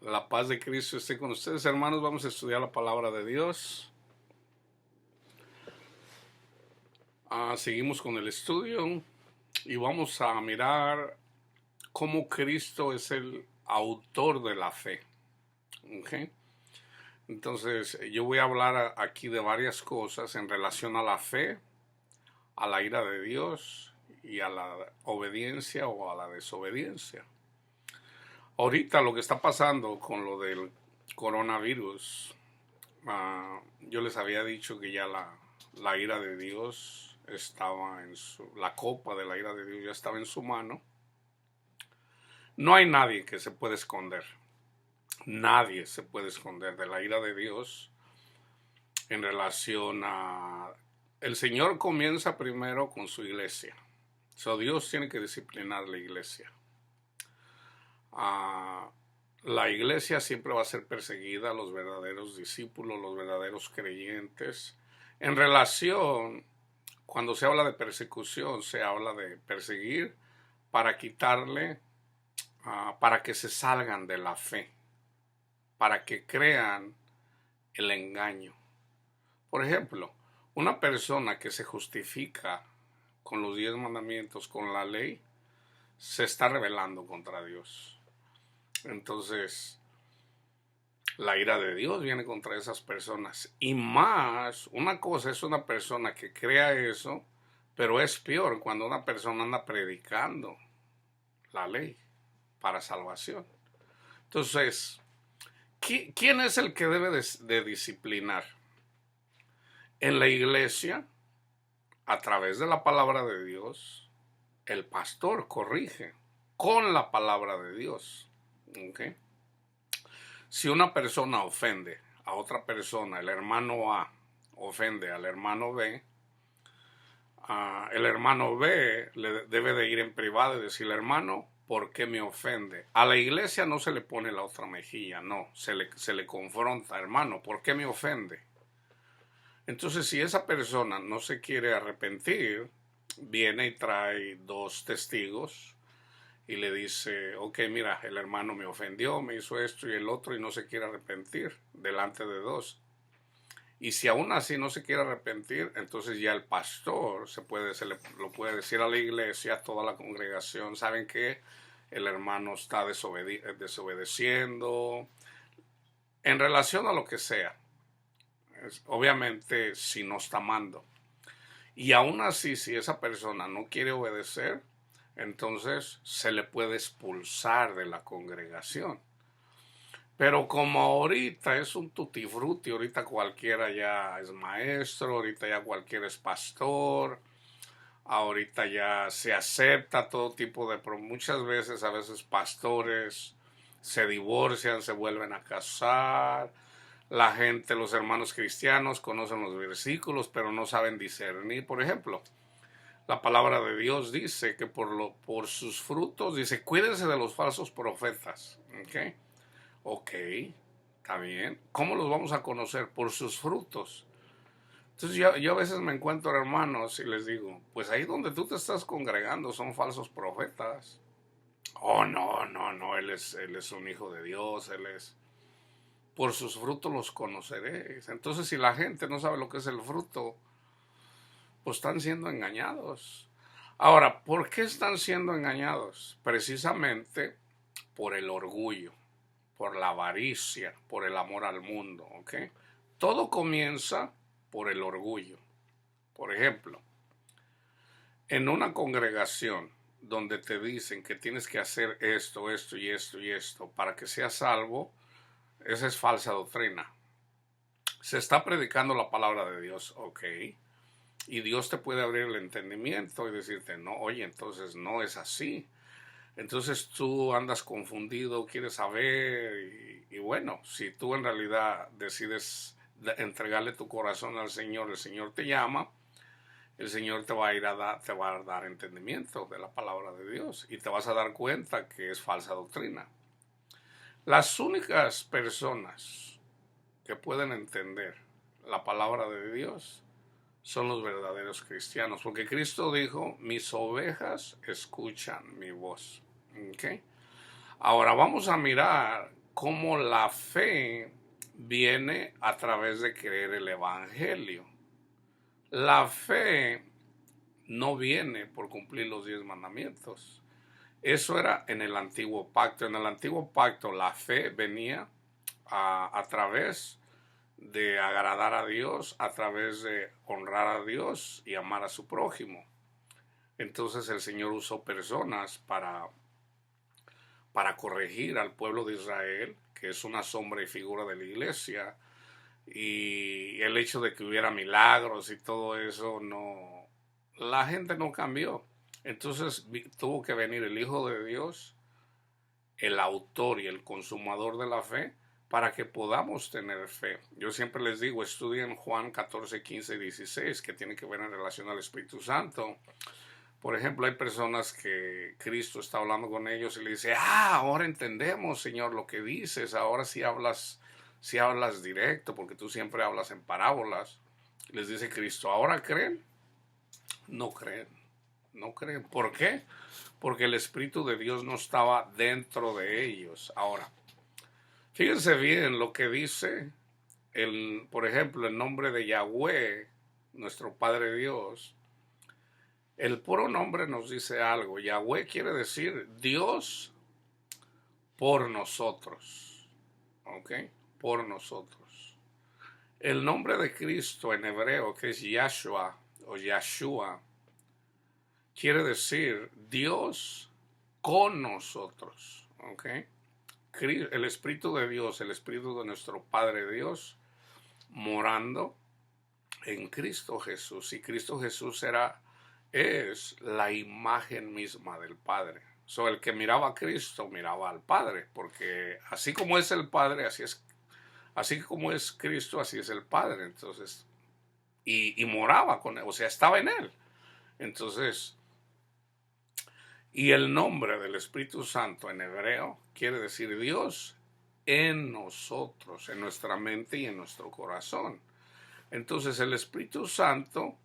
La paz de Cristo esté con ustedes, hermanos. Vamos a estudiar la palabra de Dios. Seguimos con el estudio y vamos a mirar cómo Cristo es el autor de la fe. ¿Okay? Entonces, yo voy a hablar aquí de varias cosas en relación a la fe, a la ira de Dios y a la obediencia o a la desobediencia. Ahorita lo que está pasando con lo del coronavirus, yo les había dicho que ya la ira de Dios estaba la copa de la ira de Dios ya estaba en su mano. No hay nadie que se pueda esconder. Nadie se puede esconder de la ira de Dios en relación a... El Señor comienza primero con su iglesia. Dios tiene que disciplinar la iglesia. La iglesia siempre va a ser perseguida, los verdaderos discípulos, los verdaderos creyentes. En relación, cuando se habla de persecución, se habla de perseguir para quitarle, para que se salgan de la fe, para que crean el engaño. Por ejemplo, una persona que se justifica con los 10 mandamientos, con la ley, se está rebelando contra Dios. Entonces, la ira de Dios viene contra esas personas. Y más, una cosa es una persona que crea eso, pero es peor cuando una persona anda predicando la ley para salvación. Entonces, ¿quién es el que debe de disciplinar? En la iglesia, a través de la palabra de Dios, el pastor corrige con la palabra de Dios. ¿Okay? Si una persona ofende a otra persona, el hermano A ofende al hermano B, el hermano B le debe de ir en privado y decirle, hermano, ¿por qué me ofende? A la iglesia no se le pone la otra mejilla, no, se le confronta, hermano, ¿por qué me ofende? Entonces, si esa persona no se quiere arrepentir, viene y trae 2 testigos y le dice, ok, mira, el hermano me ofendió, me hizo esto y el otro y no se quiere arrepentir delante de 2. Y si aún así no se quiere arrepentir, entonces ya el pastor lo puede decir a la iglesia, a toda la congregación, ¿saben qué? El hermano está desobedeciendo en relación a lo que sea. Obviamente si no está amando. Y aún así, si esa persona no quiere obedecer, entonces se le puede expulsar de la congregación. Pero como ahorita es un tutti frutti, ahorita cualquiera ya es maestro, ahorita ya cualquiera es pastor, ahorita ya se acepta todo tipo de... Pero muchas veces, a veces pastores se divorcian, se vuelven a casar. La gente, los hermanos cristianos conocen los versículos, pero no saben discernir. Por ejemplo, la palabra de Dios dice que por sus frutos, dice, cuídense de los falsos profetas. Ok, está bien. ¿Cómo los vamos a conocer? Por sus frutos. Entonces yo a veces me encuentro hermanos y les digo, pues ahí donde tú te estás congregando son falsos profetas. Oh, no, él es un hijo de Dios, él es... Por sus frutos los conoceréis. Entonces, si la gente no sabe lo que es el fruto, pues están siendo engañados. Ahora, ¿por qué están siendo engañados? Precisamente por el orgullo, por la avaricia, por el amor al mundo. ¿Okay? Todo comienza por el orgullo. Por ejemplo, en una congregación donde te dicen que tienes que hacer esto, esto y esto y esto para que seas salvo, esa es falsa doctrina. Se está predicando la palabra de Dios, ok. Y Dios te puede abrir el entendimiento y decirte, no, oye, entonces no es así. Entonces tú andas confundido, quieres saber y bueno, si tú en realidad decides entregarle tu corazón al Señor, el Señor te llama, el Señor te va a dar entendimiento de la palabra de Dios y te vas a dar cuenta que es falsa doctrina. Las únicas personas que pueden entender la palabra de Dios son los verdaderos cristianos, porque Cristo dijo, mis ovejas escuchan mi voz. ¿Okay? Ahora vamos a mirar cómo la fe viene a través de creer el Evangelio. La fe no viene por cumplir los 10 mandamientos. Eso era en el antiguo pacto. En el antiguo pacto la fe venía a través de agradar a Dios, a través de honrar a Dios y amar a su prójimo. Entonces el Señor usó personas para corregir al pueblo de Israel, que es una sombra y figura de la iglesia, y el hecho de que hubiera milagros y todo eso, no, la gente no cambió. Entonces tuvo que venir el Hijo de Dios, el autor y el consumador de la fe, para que podamos tener fe. Yo siempre les digo, estudien Juan 14, 15 y 16, que tiene que ver en relación al Espíritu Santo. Por ejemplo, hay personas que Cristo está hablando con ellos y le dice, ahora entendemos, Señor, lo que dices, ahora sí hablas directo, porque tú siempre hablas en parábolas. Les dice Cristo, ¿ahora creen? No creen, no creen. ¿Por qué? Porque el Espíritu de Dios no estaba dentro de ellos. Ahora, fíjense bien lo que dice, por ejemplo, el nombre de Yahweh, nuestro Padre Dios. El puro nombre nos dice algo. Yahweh quiere decir Dios por nosotros. ¿Ok? Por nosotros. El nombre de Cristo en hebreo, que es Yahshua o Yahshua, quiere decir Dios con nosotros. ¿Ok? El Espíritu de Dios, el Espíritu de nuestro Padre Dios, morando en Cristo Jesús. Y Cristo Jesús es la imagen misma del Padre. El que miraba a Cristo miraba al Padre, porque así como es el Padre, así como es Cristo, así es el Padre. Entonces, y moraba con él, o sea, estaba en él. Entonces, y el nombre del Espíritu Santo en hebreo quiere decir Dios en nosotros, en nuestra mente y en nuestro corazón. Entonces, el Espíritu Santo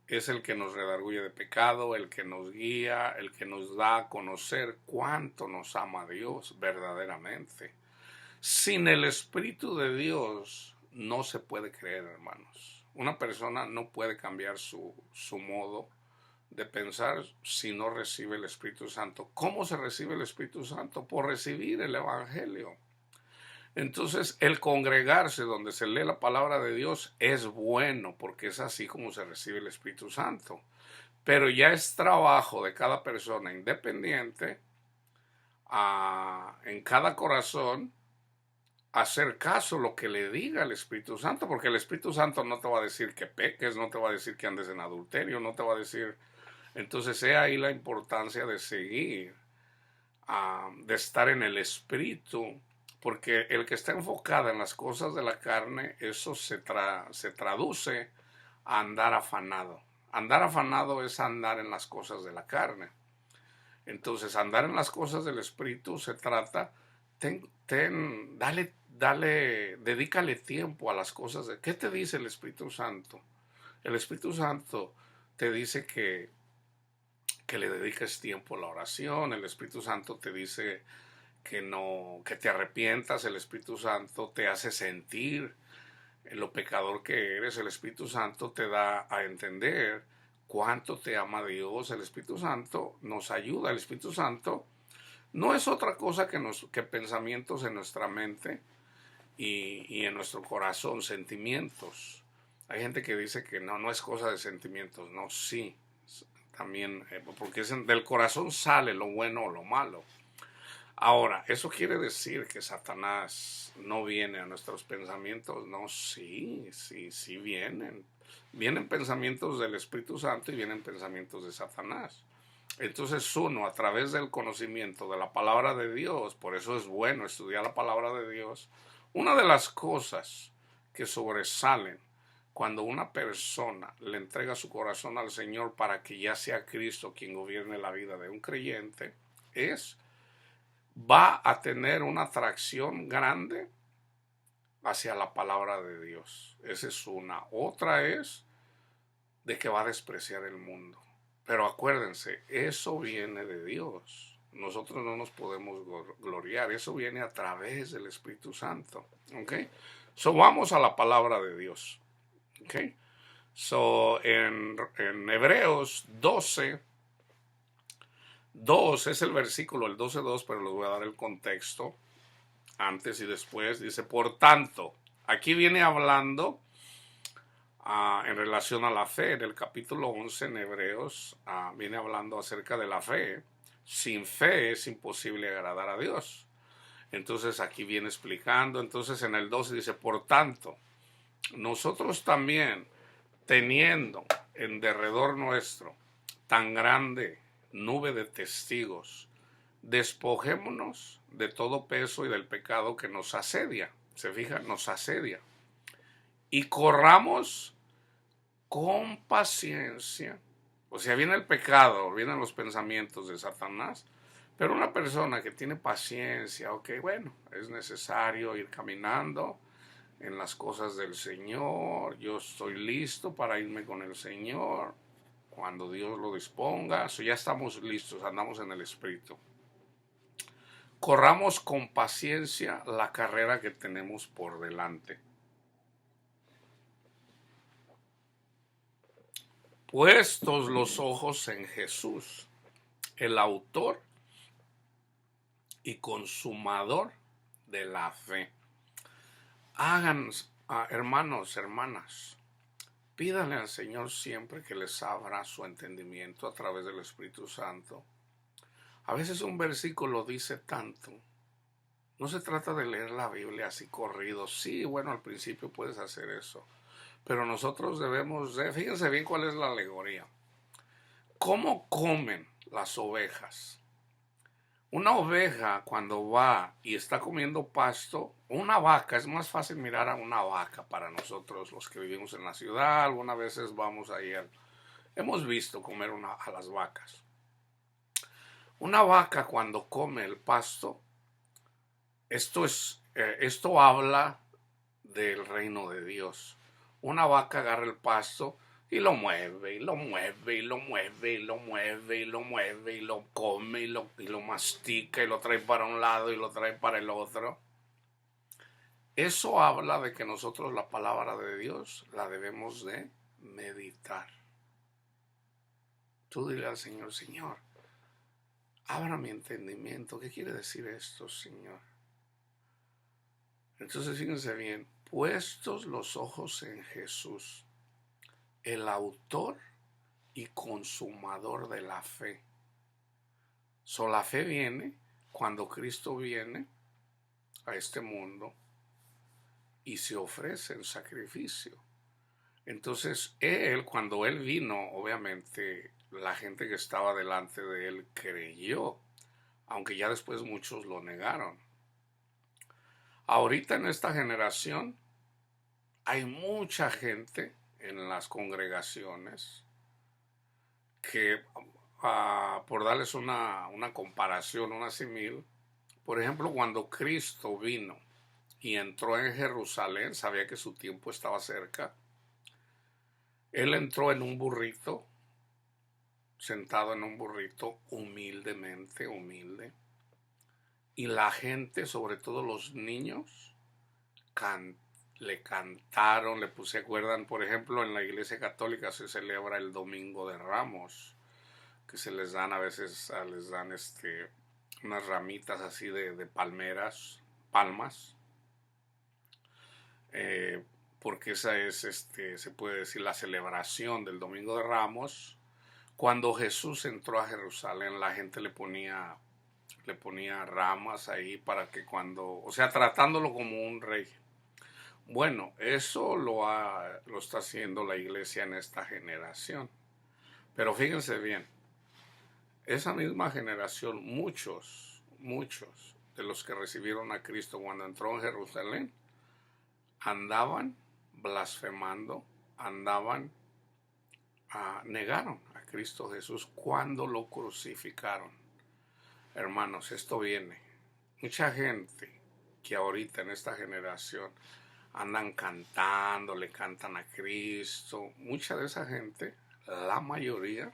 es el que nos redarguye de pecado, el que nos guía, el que nos da a conocer cuánto nos ama Dios verdaderamente. Sin el Espíritu de Dios no se puede creer, hermanos. Una persona no puede cambiar su modo de pensar si no recibe el Espíritu Santo. ¿Cómo se recibe el Espíritu Santo? Por recibir el Evangelio. Entonces, el congregarse donde se lee la palabra de Dios es bueno, porque es así como se recibe el Espíritu Santo. Pero ya es trabajo de cada persona independiente, en cada corazón, hacer caso a lo que le diga el Espíritu Santo, porque el Espíritu Santo no te va a decir que peques, no te va a decir que andes en adulterio, no te va a decir. Entonces, es ahí la importancia de seguir, de estar en el Espíritu. Porque el que está enfocado en las cosas de la carne, eso se traduce a andar afanado. Andar afanado es andar en las cosas de la carne. Entonces, andar en las cosas del Espíritu se trata, dedícale tiempo a las cosas. ¿Qué te dice el Espíritu Santo? El Espíritu Santo te dice que le dediques tiempo a la oración. El Espíritu Santo te dice que te arrepientas. El Espíritu Santo te hace sentir lo pecador que eres. El Espíritu Santo te da a entender cuánto te ama Dios. El Espíritu Santo nos ayuda. El Espíritu Santo no es otra cosa que pensamientos en nuestra mente y en nuestro corazón, sentimientos. Hay gente que dice que no es cosa de sentimientos. No, sí, también, porque del corazón sale lo bueno o lo malo. Ahora, ¿eso quiere decir que Satanás no viene a nuestros pensamientos? No, sí vienen. Vienen pensamientos del Espíritu Santo y vienen pensamientos de Satanás. Entonces uno, a través del conocimiento de la palabra de Dios, por eso es bueno estudiar la palabra de Dios, una de las cosas que sobresalen cuando una persona le entrega su corazón al Señor para que ya sea Cristo quien gobierne la vida de un creyente, va a tener una atracción grande hacia la palabra de Dios. Esa es una. Otra es de que va a despreciar el mundo. Pero acuérdense, eso viene de Dios. Nosotros no nos podemos gloriar. Eso viene a través del Espíritu Santo. ¿Ok? So, vamos a la palabra de Dios. ¿Ok? So, en Hebreos 12, 2 es el versículo, el 12:2, pero les voy a dar el contexto antes y después. Dice, por tanto, aquí viene hablando en relación a la fe. En el capítulo 11 en Hebreos viene hablando acerca de la fe. Sin fe es imposible agradar a Dios. Entonces aquí viene explicando. Entonces en el 12 dice, por tanto, nosotros también, teniendo en derredor nuestro tan grande nube de testigos, despojémonos de todo peso y del pecado que nos asedia. Se fija, nos asedia. Y corramos con paciencia. O sea, viene el pecado, vienen los pensamientos de Satanás, pero una persona que tiene paciencia, ok, bueno, es necesario ir caminando en las cosas del Señor. Yo estoy listo para irme con el Señor cuando Dios lo disponga. So, ya estamos listos, andamos en el Espíritu. Corramos con paciencia la carrera que tenemos por delante. Puestos los ojos en Jesús, el autor y consumador de la fe. Hagan, hermanos, hermanas, pídanle al Señor siempre que les abra su entendimiento a través del Espíritu Santo. A veces un versículo dice tanto. No se trata de leer la Biblia así corrido. Sí, bueno, al principio puedes hacer eso. Pero nosotros debemos de, fíjense bien cuál es la alegoría. ¿Cómo comen las ovejas? Una oveja cuando va y está comiendo pasto, una vaca, es más fácil mirar a una vaca para nosotros los que vivimos en la ciudad. Algunas veces vamos ahí, hemos visto comer a las vacas. Una vaca cuando come el pasto, esto habla del reino de Dios. Una vaca agarra el pasto y lo mueve, y lo mueve, y lo mueve, y lo mueve, y lo mueve, y lo come, y lo mastica, y lo trae para un lado, y lo trae para el otro. Eso habla de que nosotros la palabra de Dios la debemos de meditar. Tú dile al Señor, Señor, abra mi entendimiento. ¿Qué quiere decir esto, Señor? Entonces fíjense bien, puestos los ojos en Jesús, el autor y consumador de la fe. La fe viene cuando Cristo viene a este mundo y se ofrece en sacrificio. Entonces cuando Él vino, obviamente la gente que estaba delante de Él creyó, aunque ya después muchos lo negaron. Ahorita en esta generación hay mucha gente en las congregaciones que, por darles una comparación, una simil, por ejemplo, cuando Cristo vino y entró en Jerusalén, sabía que su tiempo estaba cerca. Él entró en un burrito, sentado en un burrito, humildemente, humilde. Y la gente, sobre todo los niños, le cantaron, se acuerdan, por ejemplo, en la Iglesia Católica se celebra el Domingo de Ramos, que se les dan a veces, les dan unas ramitas así de palmas, porque esa es, se puede decir, la celebración del Domingo de Ramos. Cuando Jesús entró a Jerusalén, la gente le ponía ramas ahí para que o sea, tratándolo como un rey. Bueno, eso lo está haciendo la iglesia en esta generación. Pero fíjense bien, esa misma generación, muchos de los que recibieron a Cristo cuando entró en Jerusalén, andaban blasfemando, negaron a Cristo Jesús cuando lo crucificaron. Hermanos, esto viene. Mucha gente que ahorita en esta generación andan cantando, le cantan a Cristo. Mucha de esa gente, la mayoría,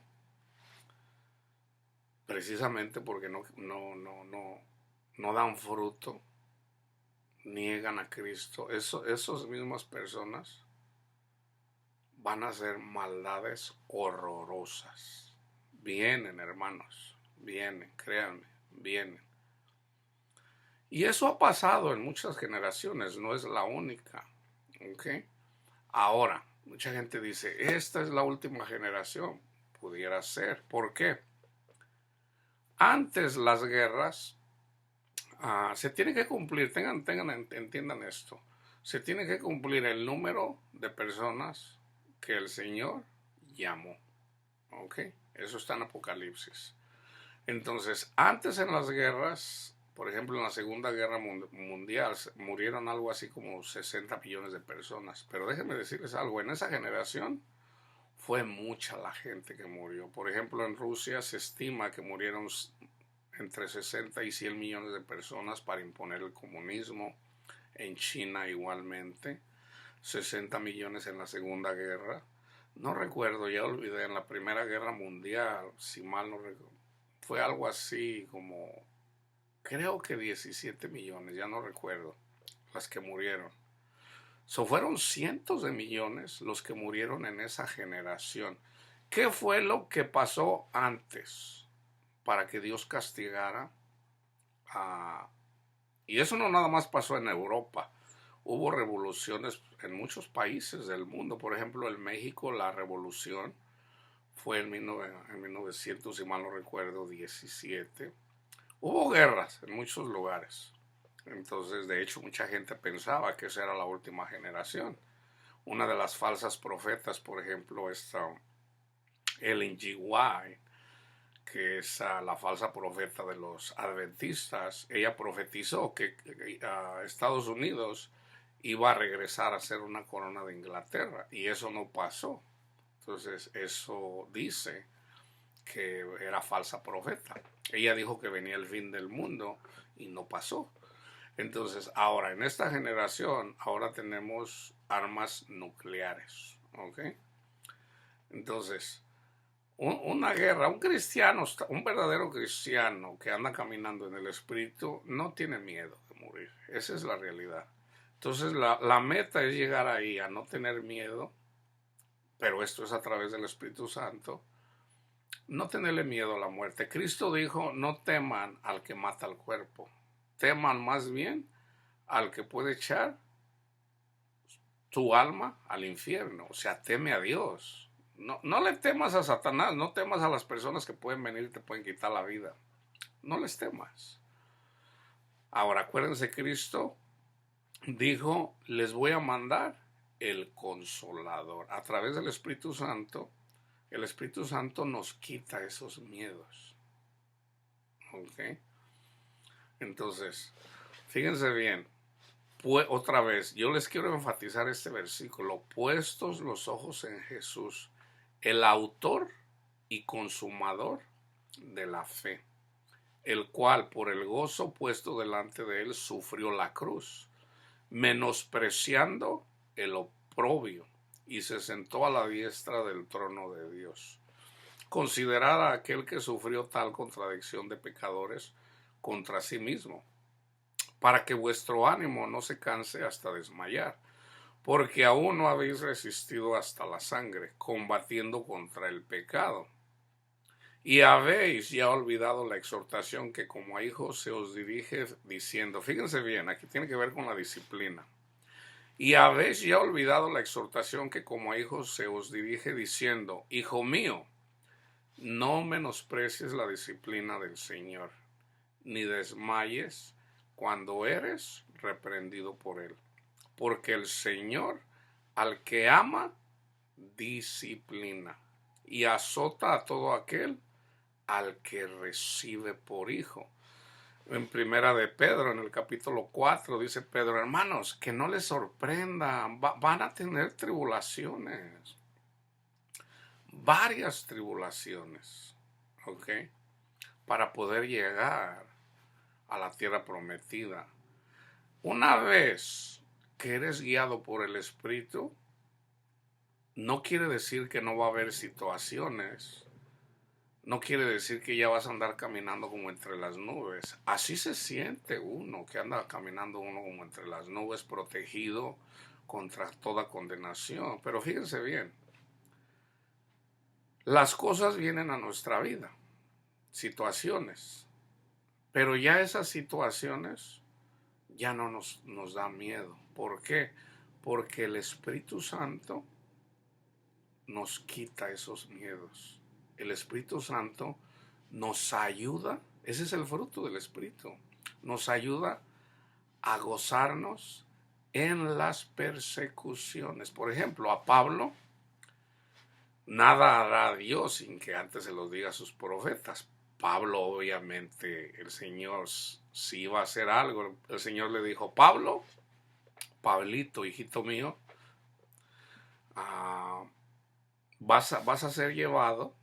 precisamente porque no dan fruto, niegan a Cristo. Esas mismas personas van a hacer maldades horrorosas. Vienen, hermanos, vienen, créanme, vienen. Y eso ha pasado en muchas generaciones, no es la única. ¿Ok? Ahora, mucha gente dice, esta es la última generación. Pudiera ser. ¿Por qué? Antes las guerras se tiene que cumplir, entiendan esto, se tiene que cumplir el número de personas que el Señor llamó. ¿Ok? Eso está en Apocalipsis. Entonces, antes en las guerras, por ejemplo, en la Segunda Guerra Mundial, murieron algo así como 60 millones de personas. Pero déjenme decirles algo, en esa generación fue mucha la gente que murió. Por ejemplo, en Rusia se estima que murieron entre 60 y 100 millones de personas para imponer el comunismo. En China igualmente, 60 millones en la Segunda Guerra. No recuerdo, ya olvidé, en la Primera Guerra Mundial, si mal no recuerdo, fue algo así como, creo que 17 millones, ya no recuerdo, las que murieron. Fueron cientos de millones los que murieron en esa generación. ¿Qué fue lo que pasó antes para que Dios castigara a... Y eso no nada más pasó en Europa. Hubo revoluciones en muchos países del mundo. Por ejemplo, en México la revolución fue en 1900, si mal no recuerdo, 17. Hubo guerras en muchos lugares. Entonces, de hecho, mucha gente pensaba que esa era la última generación. Una de las falsas profetas, por ejemplo, esta Ellen G. White, que es la falsa profeta de los adventistas, ella profetizó que Estados Unidos iba a regresar a ser una corona de Inglaterra, y eso no pasó. Entonces, eso dice que era falsa profeta. Ella dijo que venía el fin del mundo y no pasó. Entonces, ahora en esta generación, ahora tenemos armas nucleares. ¿Ok? Entonces, una guerra, un cristiano, un verdadero cristiano que anda caminando en el Espíritu, no tiene miedo de morir. Esa es la realidad. Entonces, la meta es llegar ahí, a no tener miedo, pero esto es a través del Espíritu Santo. No tenerle miedo a la muerte. Cristo dijo, no teman al que mata el cuerpo, teman más bien al que puede echar tu alma al infierno. O sea, teme a Dios. No le temas a Satanás, no temas a las personas que pueden venir y te pueden quitar la vida. No les temas. Ahora, acuérdense, Cristo dijo, les voy a mandar el Consolador. A través del Espíritu Santo, el Espíritu Santo nos quita esos miedos. ¿Ok? Entonces, fíjense bien, otra vez, yo les quiero enfatizar este versículo, puestos los ojos en Jesús, el autor y consumador de la fe, el cual por el gozo puesto delante de él sufrió la cruz, menospreciando el oprobio, y se sentó a la diestra del trono de Dios. Considerad a aquel que sufrió tal contradicción de pecadores contra sí mismo, para que vuestro ánimo no se canse hasta desmayar, porque aún no habéis resistido hasta la sangre, combatiendo contra el pecado. Y habéis ya olvidado la exhortación que como a hijos se os dirige diciendo, fíjense bien, aquí tiene que ver con la disciplina. Y habéis ya olvidado la exhortación que como a hijos se os dirige diciendo, hijo mío, no menosprecies la disciplina del Señor, ni desmayes cuando eres reprendido por él. Porque el Señor al que ama, disciplina y azota a todo aquel al que recibe por hijo. En primera de Pedro, en el capítulo 4, dice Pedro, hermanos, que no les sorprendan, van a tener tribulaciones, varias tribulaciones, ¿ok? Para poder llegar a la tierra prometida. Una vez que eres guiado por el Espíritu, no quiere decir que no va a haber situaciones no quiere decir que ya vas a andar caminando como entre las nubes. Así se siente uno, que anda caminando uno como entre las nubes, protegido contra toda condenación. Pero fíjense bien, las cosas vienen a nuestra vida, situaciones, pero ya esas situaciones ya no nos da miedo. ¿Por qué? Porque el Espíritu Santo nos quita esos miedos. El Espíritu Santo nos ayuda, ese es el fruto del Espíritu, nos ayuda a gozarnos en las persecuciones. Por ejemplo, a Pablo, nada hará Dios sin que antes se los diga a sus profetas. Pablo, obviamente, el Señor, si iba a hacer algo, el Señor le dijo: Pablo, Pablito, hijito mío, vas a ser llevado,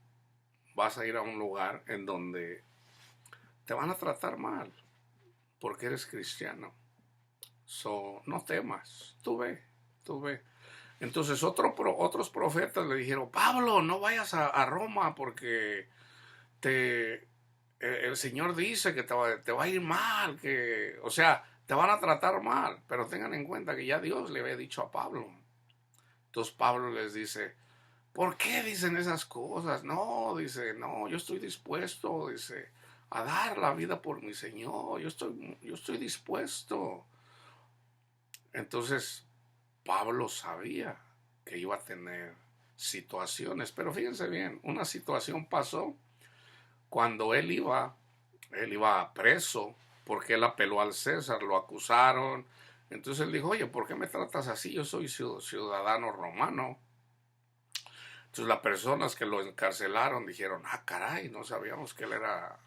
vas a ir a un lugar en donde te van a tratar mal porque eres cristiano. No temas, tú ve, tú ve. Entonces otros profetas le dijeron: Pablo, no vayas a Roma porque el Señor dice que te va a ir mal, o sea, te van a tratar mal. Pero tengan en cuenta que ya Dios le había dicho a Pablo. Entonces Pablo les dice: ¿por qué dicen esas cosas? No, dice, no, yo estoy dispuesto, dice, a dar la vida por mi Señor. Yo estoy dispuesto. Entonces, Pablo sabía que iba a tener situaciones, pero fíjense bien, una situación pasó cuando él iba preso, porque él apeló al César, lo acusaron. Entonces él dijo: oye, ¿por qué me tratas así? Yo soy ciudadano romano. Entonces las personas que lo encarcelaron dijeron: ah, caray, no sabíamos que él era...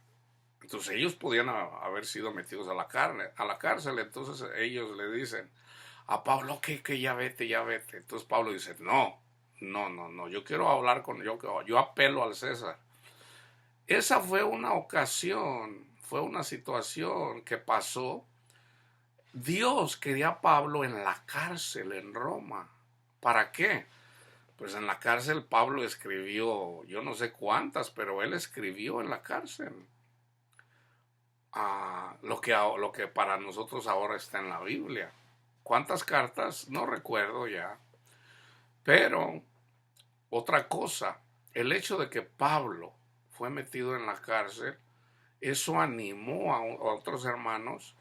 Entonces ellos podían haber sido metidos a la cárcel. Entonces ellos le dicen a Pablo que ya vete, ya vete. Entonces Pablo dice: no, no, no, no, yo quiero hablar yo apelo al César. Esa fue una ocasión, fue una situación que pasó. Dios quería a Pablo en la cárcel en Roma. ¿Para qué? Pues en la cárcel Pablo escribió, yo no sé cuántas, pero él escribió en la cárcel lo que para nosotros ahora está en la Biblia. ¿Cuántas cartas? No recuerdo ya. Pero otra cosa, el hecho de que Pablo fue metido en la cárcel, eso animó a otros hermanos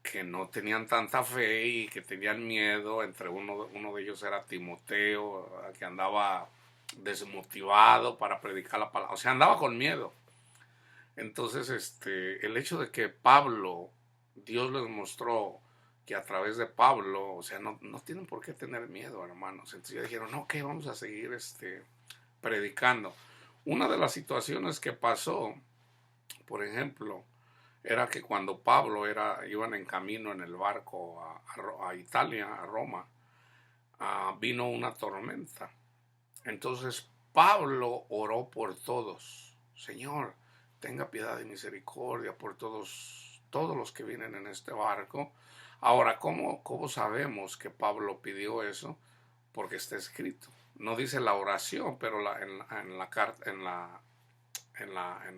que no tenían tanta fe y que tenían miedo. Entre uno de ellos era Timoteo, que andaba desmotivado para predicar la palabra, o sea, andaba con miedo. Entonces, el hecho de que Pablo, Dios les mostró que a través de Pablo, o sea, no tienen por qué tener miedo, hermanos. Entonces ya dijeron: no, que vamos a seguir predicando. Una de las situaciones que pasó, por ejemplo, era que cuando Pablo iban en camino en el barco a Italia, a Roma, vino una tormenta. Entonces Pablo oró por todos: Señor, tenga piedad y misericordia por todos los que vienen en este barco. Ahora, ¿cómo sabemos que Pablo pidió eso? Porque está escrito. No dice la oración, pero en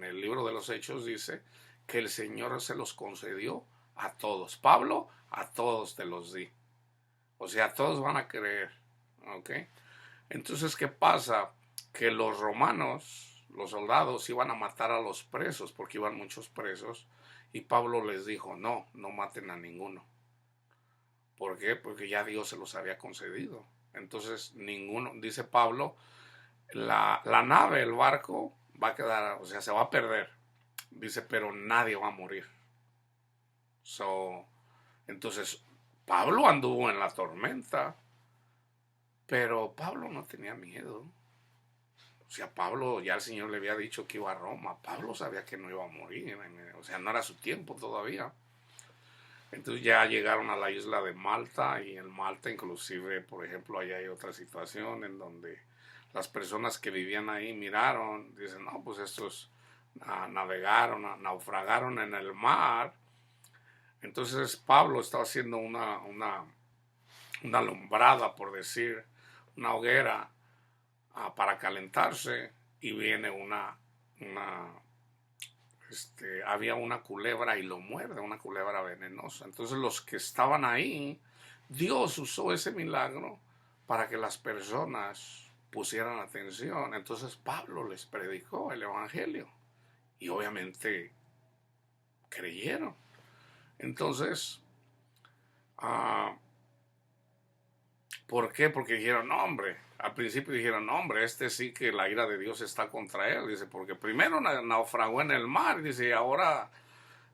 el libro de los Hechos dice que el Señor se los concedió a todos. Pablo, a todos te los di. O sea, todos van a creer. ¿Ok? Entonces, ¿qué pasa? Que los romanos, los soldados, iban a matar a los presos, porque iban muchos presos, y Pablo les dijo: no, no maten a ninguno. ¿Por qué? Porque ya Dios se los había concedido. Entonces, ninguno, dice Pablo, la nave, el barco, va a quedar, o sea, se va a perder. Dice, pero nadie va a morir. Entonces, Pablo anduvo en la tormenta, pero Pablo no tenía miedo. O sea, Pablo, ya el Señor le había dicho que iba a Roma. Pablo sabía que no iba a morir. O sea, no era su tiempo todavía. Entonces ya llegaron a la isla de Malta, y en Malta inclusive, por ejemplo, allá hay otra situación en donde las personas que vivían ahí miraron, dicen: no, pues estos navegaron, naufragaron en el mar. Entonces Pablo estaba haciendo una alumbrada, por decir, una hoguera, para calentarse, y viene una una, había una culebra y lo muerde, una culebra venenosa. Entonces los que estaban ahí, Dios usó ese milagro para que las personas pusieran atención. Entonces Pablo les predicó el evangelio y obviamente creyeron. Entonces, ah, ¿por qué? Porque dijeron, no, hombre, al principio dijeron, no, hombre, este sí que la ira de Dios está contra él. Dice, porque primero naufragó en el mar, dice, y ahora,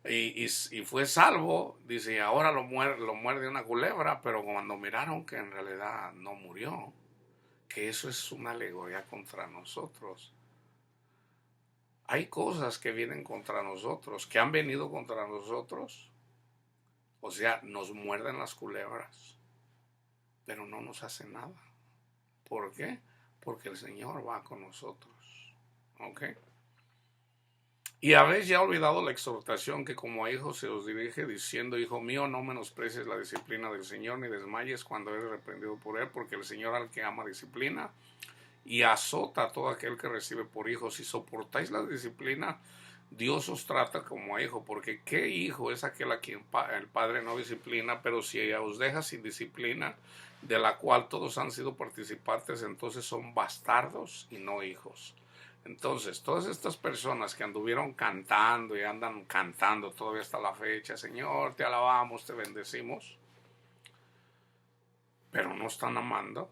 y fue salvo, dice, y ahora lo muerde una culebra, pero cuando miraron que en realidad no murió, que eso es una alegoría contra nosotros. Hay cosas que vienen contra nosotros, que han venido contra nosotros, o sea, nos muerden las culebras, pero no nos hace nada. ¿Por qué? Porque el Señor va con nosotros. ¿Ok? Y habéis ya olvidado la exhortación que como a hijos se os dirige diciendo, hijo mío, no menosprecies la disciplina del Señor ni desmayes cuando eres reprendido por él, porque el Señor al que ama disciplina y azota a todo aquel que recibe por hijo. Si soportáis la disciplina, Dios os trata como a hijo, porque ¿qué hijo es aquel a quien el Padre no disciplina? Pero si ella os deja sin disciplina, de la cual todos han sido participantes, entonces son bastardos y no hijos. Entonces, todas estas personas que anduvieron cantando y andan cantando todavía hasta la fecha, Señor, te alabamos, te bendecimos, pero no están amando,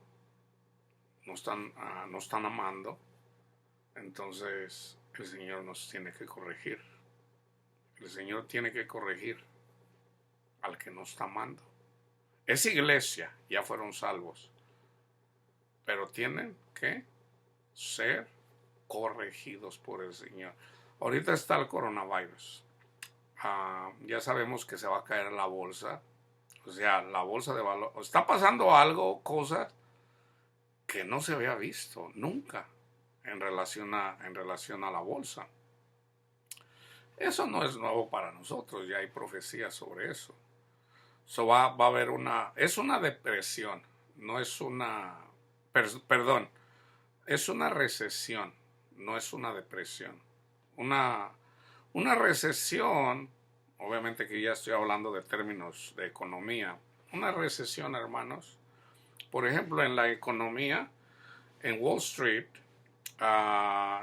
no están amando, entonces el Señor nos tiene que corregir. El Señor tiene que corregir al que no está amando. Es iglesia, ya fueron salvos, pero tienen que ser corregidos por el Señor. Ahorita está el coronavirus. Ya sabemos que se va a caer la bolsa. O sea, la bolsa de valor. Está pasando algo, cosas que no se había visto nunca en relación a la bolsa. Eso no es nuevo para nosotros, ya hay profecías sobre eso. Va a haber es una depresión, no es perdón, es una recesión, no es una depresión. Una recesión, obviamente que ya estoy hablando de términos de economía, una recesión, hermanos, por ejemplo, en la economía, en Wall Street,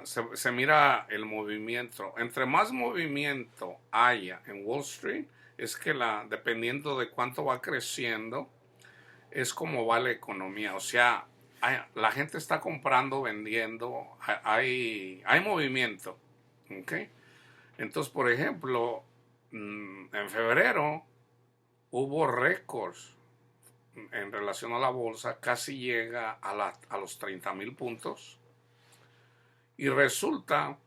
se mira el movimiento. Entre más movimiento haya en Wall Street, es que dependiendo de cuánto va creciendo, es como va la economía. O sea, la gente está comprando, vendiendo, hay movimiento. ¿Okay? Entonces, por ejemplo, en febrero hubo récords en relación a la bolsa, casi llega a los 30,000 puntos. Y resulta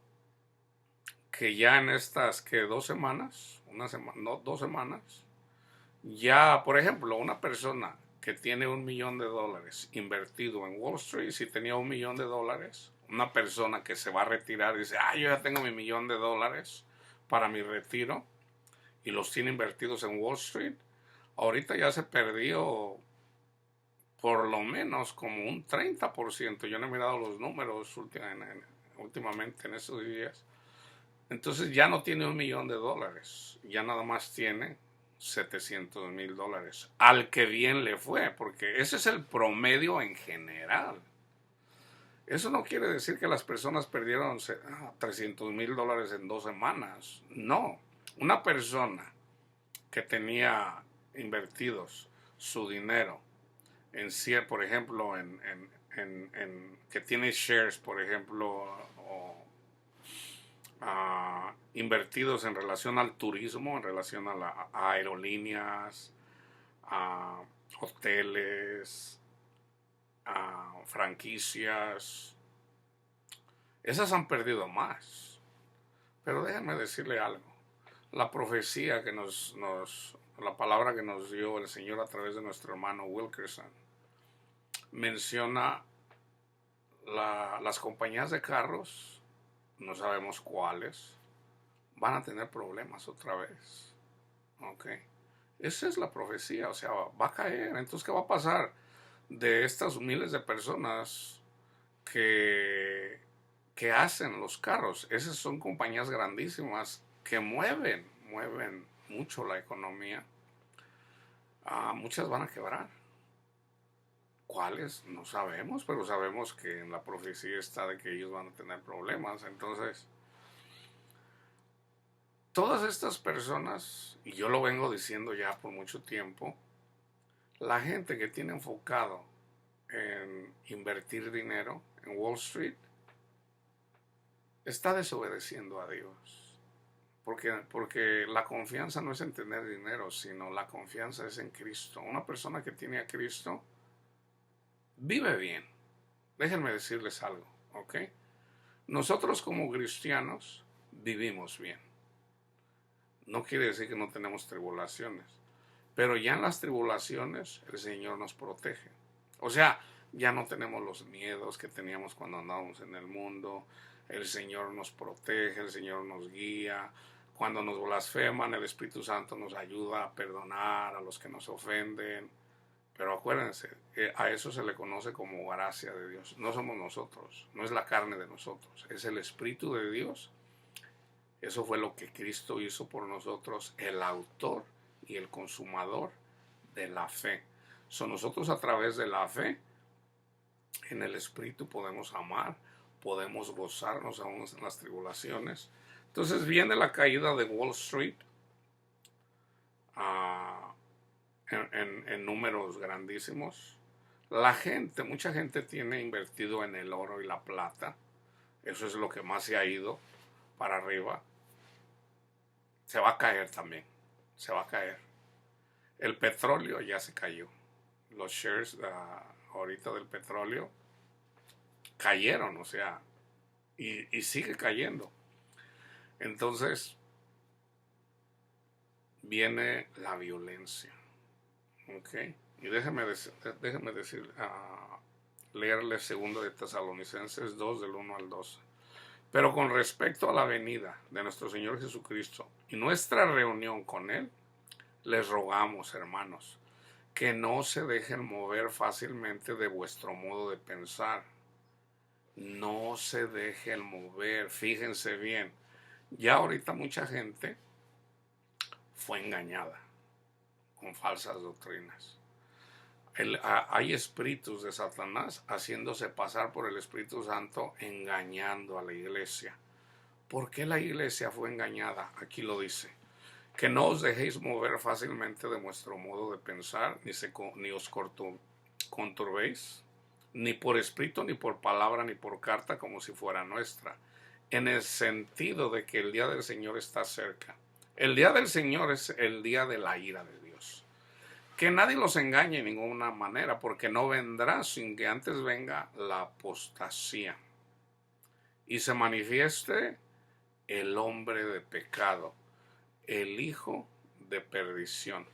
que ya en estas, que 2 semanas, no, 2 semanas, ya, por ejemplo, una persona que tiene $1,000,000 invertido en Wall Street, si tenía $1,000,000, una persona que se va a retirar y dice, yo ya tengo $1,000,000 para mi retiro y los tiene invertidos en Wall Street, ahorita ya se perdió por lo menos como un 30%. Yo no he mirado los números últimamente en estos días. Entonces ya no tiene $1,000,000, ya nada más tiene $700,000. Al que bien le fue, porque ese es el promedio en general. Eso no quiere decir que las personas perdieron $300,000 en 2 semanas. No, una persona que tenía invertidos su dinero por ejemplo, que tiene shares, por ejemplo, invertidos en relación al turismo, en relación a aerolíneas, a hoteles, a franquicias. Esas han perdido más. Pero déjenme decirle algo. La profecía la palabra que nos dio el Señor a través de nuestro hermano Wilkerson, menciona las compañías de carros, no sabemos cuáles, van a tener problemas otra vez. ¿Ok? Esa es la profecía, o sea, va a caer. Entonces, ¿qué va a pasar de estas miles de personas que que hacen los carros. Esas son compañías grandísimas que mueven mucho la economía. Muchas van a quebrar. ¿Cuáles? No sabemos, pero sabemos que en la profecía está de que ellos van a tener problemas. Entonces, todas estas personas, y yo lo vengo diciendo ya por mucho tiempo, la gente que tiene enfocado en invertir dinero en Wall Street está desobedeciendo a Dios. Porque la confianza no es en tener dinero, sino la confianza es en Cristo. Una persona que tiene a Cristo vive bien. Déjenme decirles algo, ¿ok? Nosotros como cristianos vivimos bien. No quiere decir que no tenemos tribulaciones, pero ya en las tribulaciones el Señor nos protege. O sea, ya no tenemos los miedos que teníamos cuando andábamos en el mundo. El Señor nos protege, el Señor nos guía. Cuando nos blasfeman, el Espíritu Santo nos ayuda a perdonar a los que nos ofenden. Pero acuérdense, a eso se le conoce como gracia de Dios. No somos nosotros, no es la carne de nosotros, es el Espíritu de Dios. Eso fue lo que Cristo hizo por nosotros, el autor y el consumador de la fe. Nosotros a través de la fe en el Espíritu podemos amar, podemos gozarnos aún en las tribulaciones. Entonces viene la caída de Wall Street en números grandísimos. Mucha gente tiene invertido en el oro y la plata. Eso es lo que más se ha ido para arriba. Se va a caer también. Se va a caer. El petróleo ya se cayó. Los shares ahorita del petróleo cayeron, o sea, y sigue cayendo. Entonces viene la violencia. ¿Ok? Y déjeme decir, leerle 2 de Tesalonicenses 2 del 1 al 12. Pero con respecto a la venida de nuestro Señor Jesucristo y nuestra reunión con Él, les rogamos, hermanos, que no se dejen mover fácilmente de vuestro modo de pensar. No se dejen mover, fíjense bien. Ya ahorita mucha gente fue engañada con falsas doctrinas. Hay espíritus de Satanás haciéndose pasar por el Espíritu Santo, engañando a la iglesia. ¿Por qué la iglesia fue engañada? Aquí lo dice. Que no os dejéis mover fácilmente de vuestro modo de pensar, ni os conturbéis, ni por escrito, ni por palabra, ni por carta, como si fuera nuestra, en el sentido de que el día del Señor está cerca. El día del Señor es el día de la ira de Dios. Que nadie los engañe de ninguna manera, porque no vendrá sin que antes venga la apostasía y se manifieste el hombre de pecado, el hijo de perdición,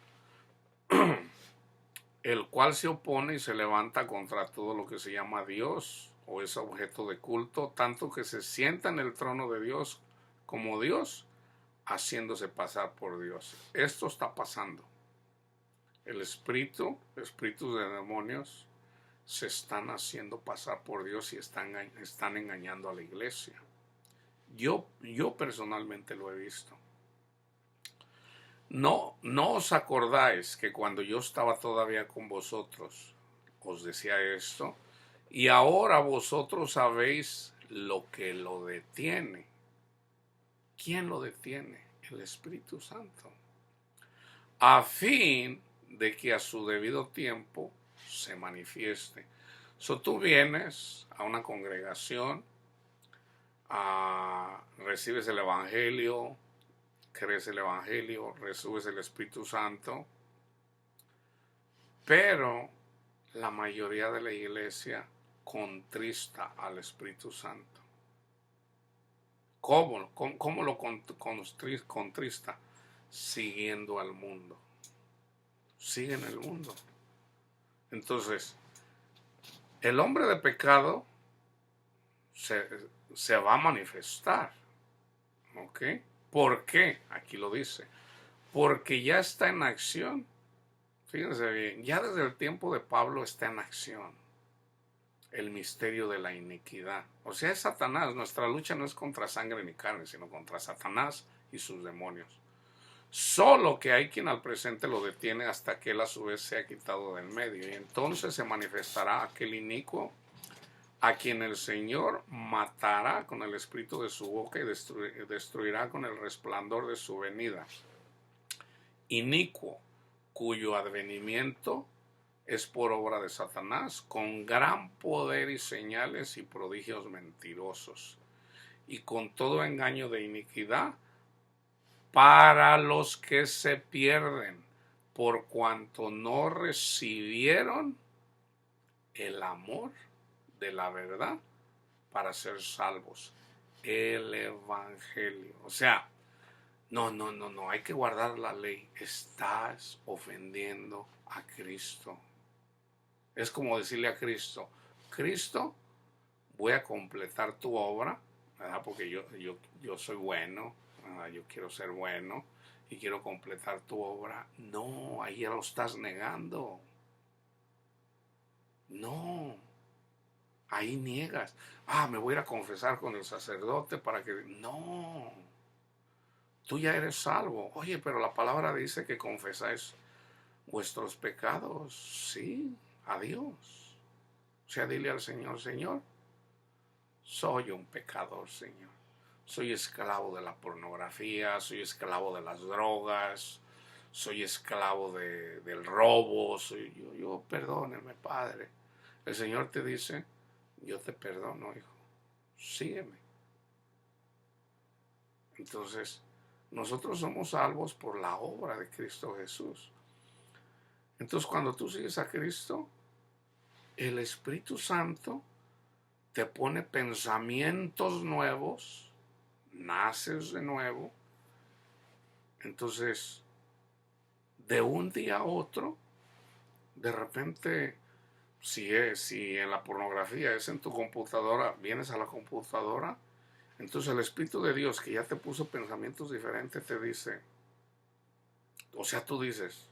el cual se opone y se levanta contra todo lo que se llama Dios o es objeto de culto, tanto que se sienta en el trono de Dios como Dios, haciéndose pasar por Dios. Esto está pasando. Espíritus de demonios se están haciendo pasar por Dios y están engañando a la iglesia. Yo personalmente lo he visto. No os acordáis que cuando yo estaba todavía con vosotros os decía esto, y ahora vosotros sabéis lo que lo detiene. ¿Quién lo detiene? El Espíritu Santo. A fin de que a su debido tiempo se manifieste. Tú vienes a una congregación, recibes el Evangelio, crees el Evangelio, recibes el Espíritu Santo, pero la mayoría de la iglesia contrista al Espíritu Santo. ¿Cómo lo contrista? Siguiendo al mundo. Siguen el mundo. Entonces, el hombre de pecado se va a manifestar. ¿Ok? ¿Por qué? Aquí lo dice. Porque ya está en acción. Fíjense bien, ya desde el tiempo de Pablo está en acción. el misterio de la iniquidad. O sea, es Satanás. Nuestra lucha no es contra sangre ni carne, sino contra Satanás y sus demonios. Solo que hay quien al presente lo detiene hasta que él a su vez se ha quitado del medio. Y entonces se manifestará aquel inicuo a quien el Señor matará con el espíritu de su boca y destruirá con el resplandor de su venida. Inicuo, cuyo advenimiento es por obra de Satanás, con gran poder y señales y prodigios mentirosos, y con todo engaño de iniquidad para los que se pierden, por cuanto no recibieron el amor de la verdad para ser salvos. El evangelio. O sea, no, hay que guardar la ley. Estás ofendiendo a Cristo. Es como decirle a Cristo, Cristo, voy a completar tu obra, ¿verdad? Porque yo soy bueno, ¿verdad? Yo quiero ser bueno y quiero completar tu obra. No, ahí ya lo estás negando. No, ahí niegas. Me voy a ir a confesar con el sacerdote para que... No, tú ya eres salvo. Oye, pero la palabra dice que confesáis vuestros pecados, sí, a Dios. O sea, dile al Señor, Señor, soy un pecador, Señor. Soy esclavo de la pornografía, soy esclavo de las drogas, soy esclavo del robo, yo, perdóneme, Padre. El Señor te dice, yo te perdono, hijo, sígueme. Entonces, nosotros somos salvos por la obra de Cristo Jesús. Entonces, cuando tú sigues a Cristo, el Espíritu Santo te pone pensamientos nuevos, naces de nuevo. Entonces, de un día a otro, de repente, si en la pornografía es en tu computadora, vienes a la computadora, entonces el Espíritu de Dios que ya te puso pensamientos diferentes te dice, o sea, tú dices,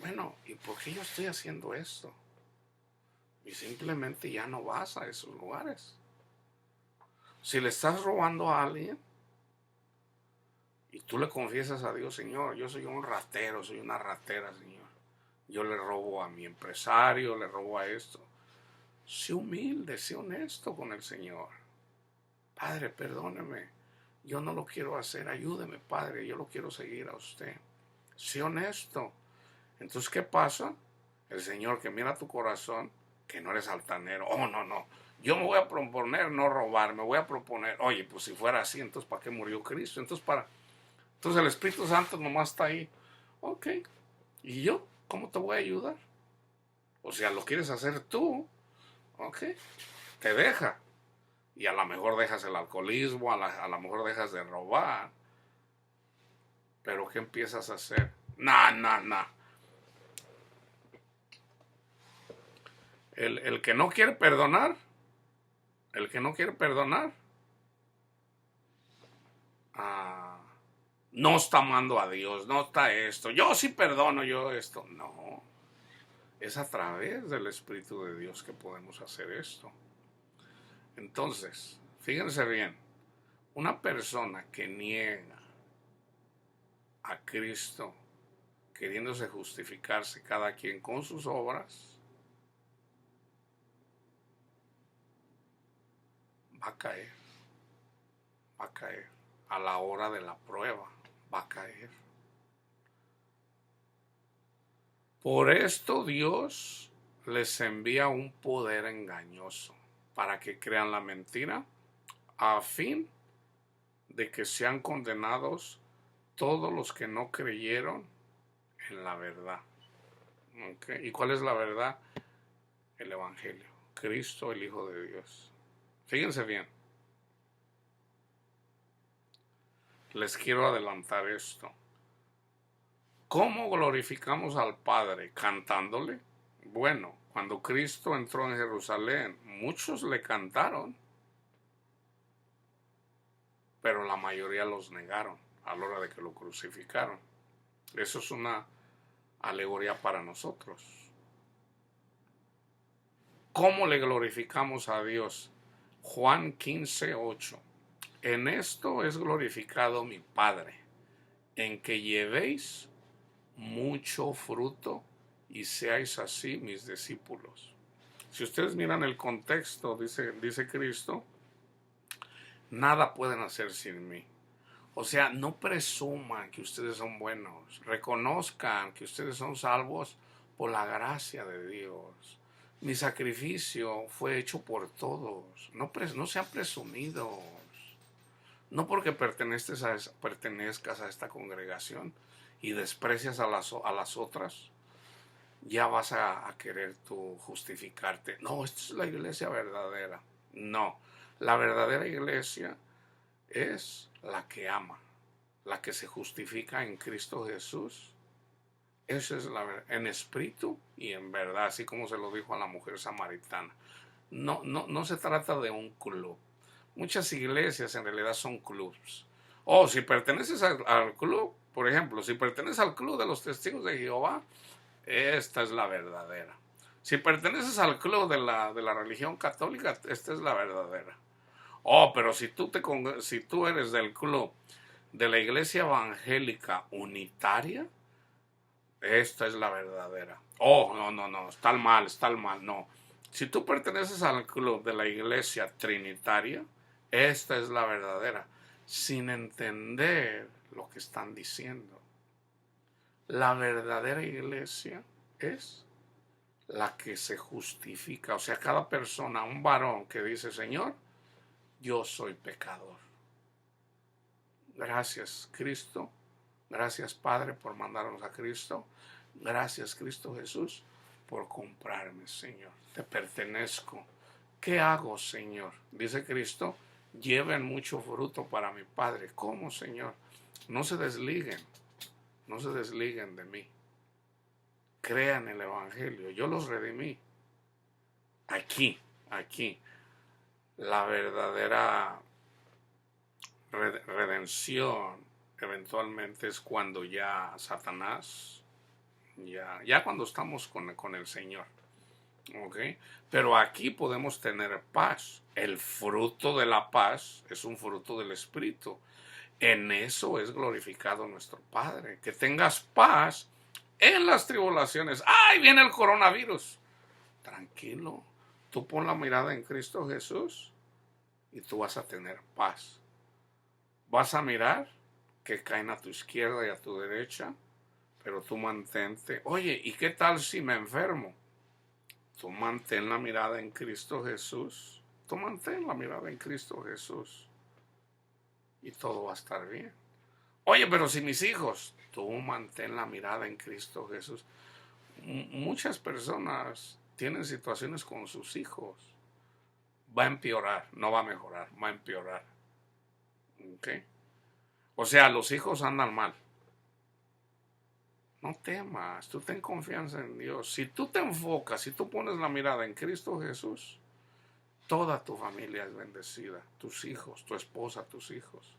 bueno, ¿y por qué yo estoy haciendo esto? Y simplemente ya no vas a esos lugares. Si le estás robando a alguien y tú le confiesas a Dios, Señor, yo soy un ratero, soy una ratera, Señor. Yo le robo a mi empresario, le robo a esto. Sé humilde, sé honesto con el Señor. Padre, perdóneme, yo no lo quiero hacer, ayúdeme, Padre, yo lo quiero seguir a usted. Sé honesto. Entonces, ¿qué pasa? El Señor que mira tu corazón, que no eres altanero. No. Yo me voy a proponer no robar, me voy a proponer, oye, pues si fuera así, entonces ¿para qué murió Cristo? Entonces el Espíritu Santo nomás está ahí. Ok, ¿y yo? ¿Cómo te voy a ayudar? O sea, lo quieres hacer tú. Ok, te deja. Y a lo mejor dejas el alcoholismo, a lo mejor dejas de robar. Pero ¿qué empiezas a hacer? No. El que no quiere perdonar, el que no quiere perdonar, no está amando a Dios, no está esto. Yo sí perdono, yo esto. No, es a través del Espíritu de Dios que podemos hacer esto. Entonces, fíjense bien, una persona que niega a Cristo, queriéndose justificarse cada quien con sus obras, va a caer, va a caer. A la hora de la prueba, va a caer. Por esto Dios les envía un poder engañoso para que crean la mentira, a fin de que sean condenados todos los que no creyeron en la verdad. ¿Okay? ¿Y cuál es la verdad? El Evangelio. Cristo, el Hijo de Dios. Fíjense bien. Les quiero adelantar esto. ¿Cómo glorificamos al Padre? ¿Cantándole? Bueno, cuando Cristo entró en Jerusalén, muchos le cantaron, pero la mayoría los negaron a la hora de que lo crucificaron. Eso es una alegoría para nosotros. ¿Cómo le glorificamos a Dios? Juan 15:8. En esto es glorificado mi Padre, en que llevéis mucho fruto y seáis así mis discípulos. Si ustedes miran el contexto, dice Cristo, nada pueden hacer sin mí. O sea, no presuman que ustedes son buenos, reconozcan que ustedes son salvos por la gracia de Dios. Mi sacrificio fue hecho por todos, no sean presumidos. No porque pertenezcas a esta congregación y desprecias a las otras, ya vas a querer tú justificarte. No, esta es la iglesia verdadera. No, la verdadera iglesia es la que ama, la que se justifica en Cristo Jesús. Esa es la verdad, en espíritu y en verdad, así como se lo dijo a la mujer samaritana. No se trata de un club. Muchas iglesias en realidad son clubs. Si perteneces al club, por ejemplo, si perteneces al club de los testigos de Jehová, esta es la verdadera. Si perteneces al club de la religión católica, esta es la verdadera. Pero si tú eres del club de la iglesia evangélica unitaria, esta es la verdadera. No, está mal, no. Si tú perteneces al club de la iglesia trinitaria, esta es la verdadera, sin entender lo que están diciendo. La verdadera iglesia es la que se justifica. O sea, cada persona, un varón que dice, Señor, yo soy pecador. Gracias, Cristo. Gracias, Padre, por mandarnos a Cristo. Gracias, Cristo Jesús, por comprarme, Señor. Te pertenezco. ¿Qué hago, Señor? Dice Cristo, lleven mucho fruto para mi Padre. ¿Cómo, Señor? No se desliguen de mí. Crean el Evangelio. Yo los redimí. Aquí. La verdadera redención eventualmente es cuando ya Satanás, ya cuando estamos con el Señor. ¿Okay? Pero aquí podemos tener paz. El fruto de la paz es un fruto del Espíritu. En eso es glorificado nuestro Padre. Que tengas paz en las tribulaciones. ¡Ay, viene el coronavirus! Tranquilo. Tú pon la mirada en Cristo Jesús y tú vas a tener paz. Vas a mirar que caen a tu izquierda y a tu derecha, pero tú mantente. Oye, ¿y qué tal si me enfermo? Tú mantén la mirada en Cristo Jesús. Tú mantén la mirada en Cristo Jesús. Y todo va a estar bien. Oye, pero si mis hijos, tú mantén la mirada en Cristo Jesús. Muchas personas tienen situaciones con sus hijos. Va a empeorar, no va a mejorar, va a empeorar. ¿Ok? O sea, los hijos andan mal. No temas, tú ten confianza en Dios. Si tú te enfocas, si tú pones la mirada en Cristo Jesús, toda tu familia es bendecida. Tus hijos, tu esposa, tus hijos.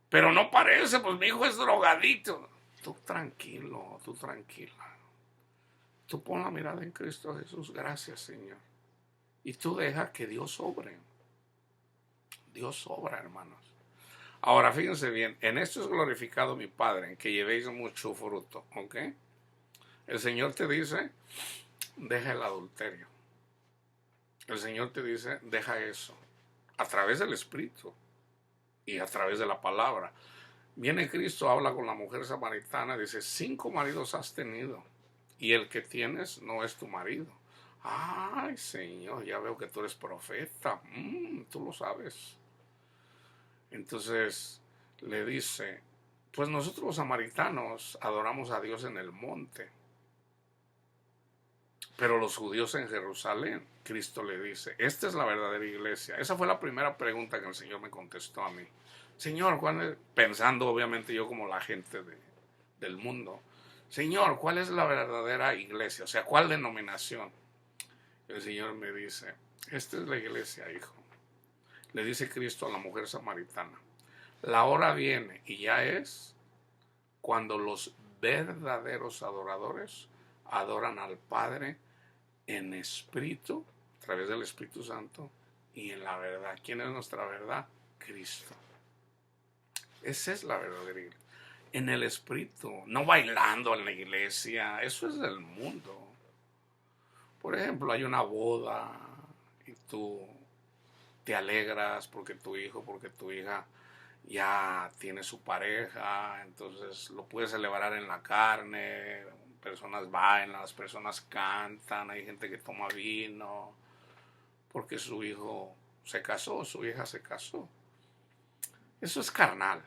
Pero no parece, pues mi hijo es drogadito. Tú tranquilo, tú tranquila. Tú pon la mirada en Cristo Jesús. Gracias, Señor. Y tú deja que Dios obre. Dios obra, hermanos. Ahora, fíjense bien, en esto es glorificado mi Padre, en que llevéis mucho fruto, ¿ok? El Señor te dice, deja el adulterio. El Señor te dice, deja eso, a través del Espíritu y a través de la palabra. Viene Cristo, habla con la mujer samaritana, dice, 5 maridos has tenido, y el que tienes no es tu marido. Ay, Señor, ya veo que tú eres profeta, tú lo sabes. Entonces le dice, pues nosotros los samaritanos adoramos a Dios en el monte, pero los judíos en Jerusalén. Cristo le dice, esta es la verdadera iglesia. Esa fue la primera pregunta que el Señor me contestó a mí. Señor, pensando obviamente yo como la gente del mundo, Señor, ¿cuál es la verdadera iglesia? O sea, ¿cuál denominación? El Señor me dice, esta es la iglesia, hijo. Le dice Cristo a la mujer samaritana, la hora viene y ya es cuando los verdaderos adoradores adoran al Padre en espíritu, a través del Espíritu Santo, y en la verdad. ¿Quién es nuestra verdad? Cristo. Esa es la verdadera iglesia. En el espíritu, no bailando en la iglesia. Eso es del mundo. Por ejemplo, hay una boda y tú te alegras porque tu hijo, porque tu hija ya tiene su pareja, entonces lo puedes celebrar en la carne, personas bailan, las personas cantan, hay gente que toma vino, porque su hijo se casó, su hija se casó. Eso es carnal.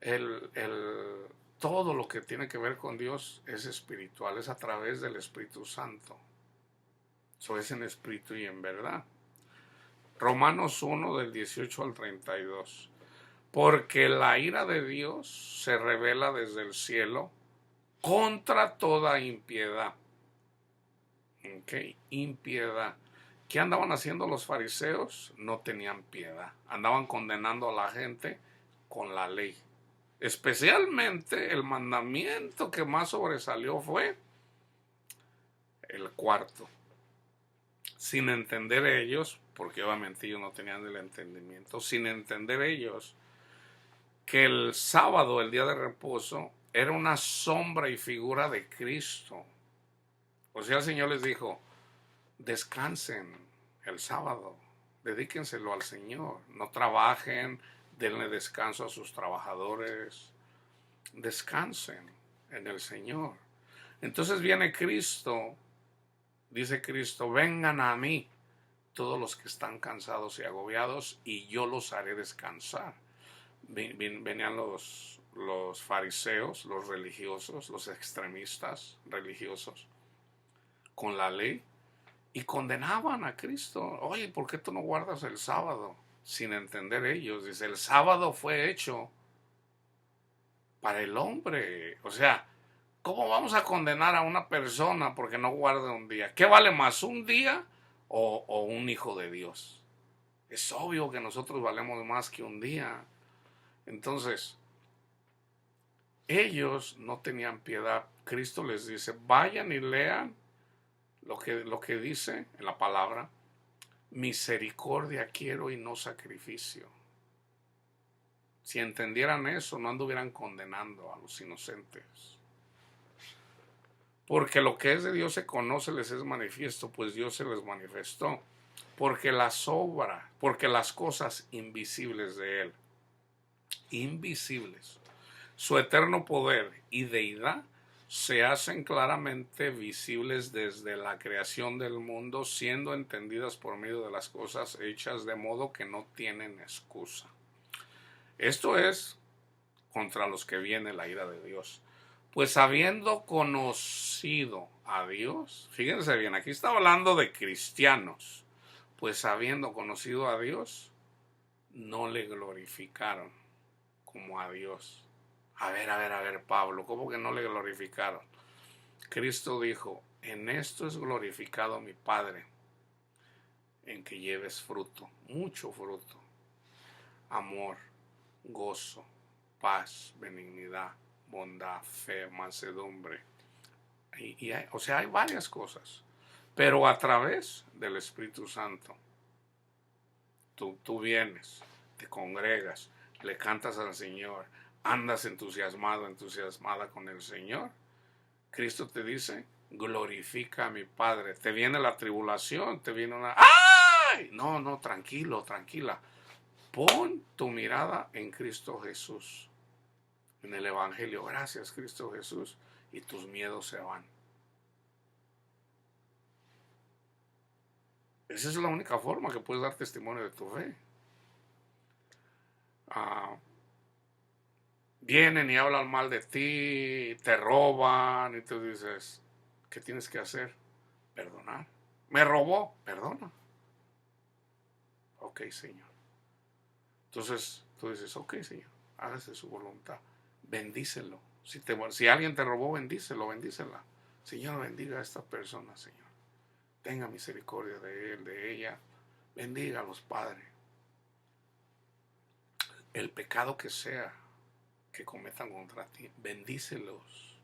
El, todo lo que tiene que ver con Dios es espiritual, es a través del Espíritu Santo. Eso es en espíritu y en verdad. Romanos 1 del 18 al 32. Porque la ira de Dios se revela desde el cielo contra toda impiedad. ¿Ok? Impiedad. ¿Qué andaban haciendo los fariseos? No tenían piedad. Andaban condenando a la gente con la ley. Especialmente el mandamiento que más sobresalió fue el cuarto. Sin entender ellos, porque obviamente ellos no tenían el entendimiento, sin entender ellos que el sábado, el día de reposo, era una sombra y figura de Cristo. O sea, el Señor les dijo, descansen el sábado, dedíquenselo al Señor, no trabajen, denle descanso a sus trabajadores, descansen en el Señor. Entonces viene Cristo, dice Cristo, vengan a mí todos los que están cansados y agobiados y yo los haré descansar. Venían los fariseos, los religiosos, los extremistas religiosos con la ley y condenaban a Cristo. Oye, ¿por qué tú no guardas el sábado? Sin entender ellos. Dice, el sábado fue hecho para el hombre. O sea, ¿cómo vamos a condenar a una persona porque no guarda un día? ¿Qué vale más, un día o un hijo de Dios? Es obvio que nosotros valemos más que un día. Entonces, ellos no tenían piedad. Cristo les dice, vayan y lean lo que dice en la palabra, misericordia quiero y no sacrificio. Si entendieran eso, no anduvieran condenando a los inocentes. Porque lo que es de Dios se conoce, les es manifiesto, pues Dios se les manifestó. Porque las obras, porque las cosas invisibles de Él, invisibles, su eterno poder y deidad, se hacen claramente visibles desde la creación del mundo, siendo entendidas por medio de las cosas hechas, de modo que no tienen excusa. Esto es contra los que viene la ira de Dios. Pues habiendo conocido a Dios, fíjense bien, aquí está hablando de cristianos, pues habiendo conocido a Dios, no le glorificaron como a Dios. A ver, Pablo, ¿cómo que no le glorificaron? Cristo dijo, en esto es glorificado mi Padre, en que lleves fruto, mucho fruto, amor, gozo, paz, benignidad, bondad, fe, mansedumbre. O sea, hay varias cosas, pero a través del Espíritu Santo. Tú vienes, te congregas, le cantas al Señor, andas entusiasmado, entusiasmada con el Señor. Cristo te dice, glorifica a mi Padre. Te viene la tribulación, te viene una... ¡Ay! No, tranquilo, tranquila. Pon tu mirada en Cristo Jesús, en el Evangelio. Gracias, Cristo Jesús, y tus miedos se van. Esa es la única forma que puedes dar testimonio de tu fe. Vienen y hablan mal de ti, te roban y tú dices, ¿qué tienes que hacer? Perdonar. Me robó, perdona. Ok, Señor. Entonces tú dices, ok, Señor, hágase su voluntad. Bendícelo. Si alguien te robó, bendícelo, bendícela. Señor, bendiga a esta persona, Señor. Tenga misericordia de él, de ella. Bendiga a los padres. El pecado que sea que cometan contra ti, bendícelos.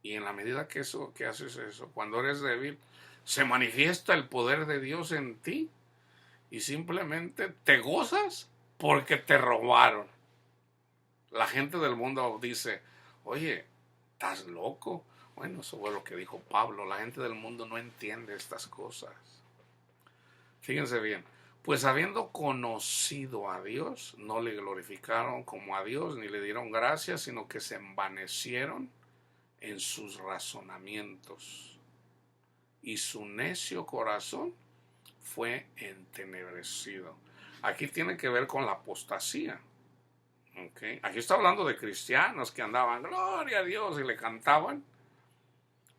Y en la medida que haces eso, cuando eres débil, se manifiesta el poder de Dios en ti y simplemente te gozas porque te robaron. La gente del mundo dice, oye, ¿estás loco? Bueno, eso fue lo que dijo Pablo. La gente del mundo no entiende estas cosas. Fíjense bien, pues habiendo conocido a Dios, no le glorificaron como a Dios, ni le dieron gracias, sino que se envanecieron en sus razonamientos. Y su necio corazón fue entenebrecido. Aquí tiene que ver con la apostasía. ¿Okay? Aquí está hablando de cristianos que andaban, gloria a Dios, y le cantaban,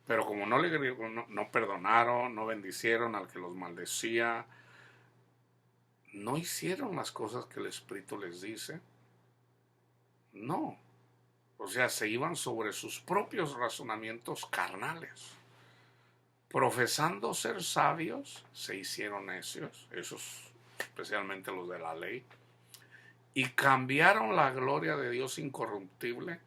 pero como no perdonaron, no bendicieron al que los maldecía, no hicieron las cosas que el Espíritu les dice, no. O sea, se iban sobre sus propios razonamientos carnales. Profesando ser sabios, se hicieron necios, esos especialmente los de la ley, y cambiaron la gloria de Dios incorruptible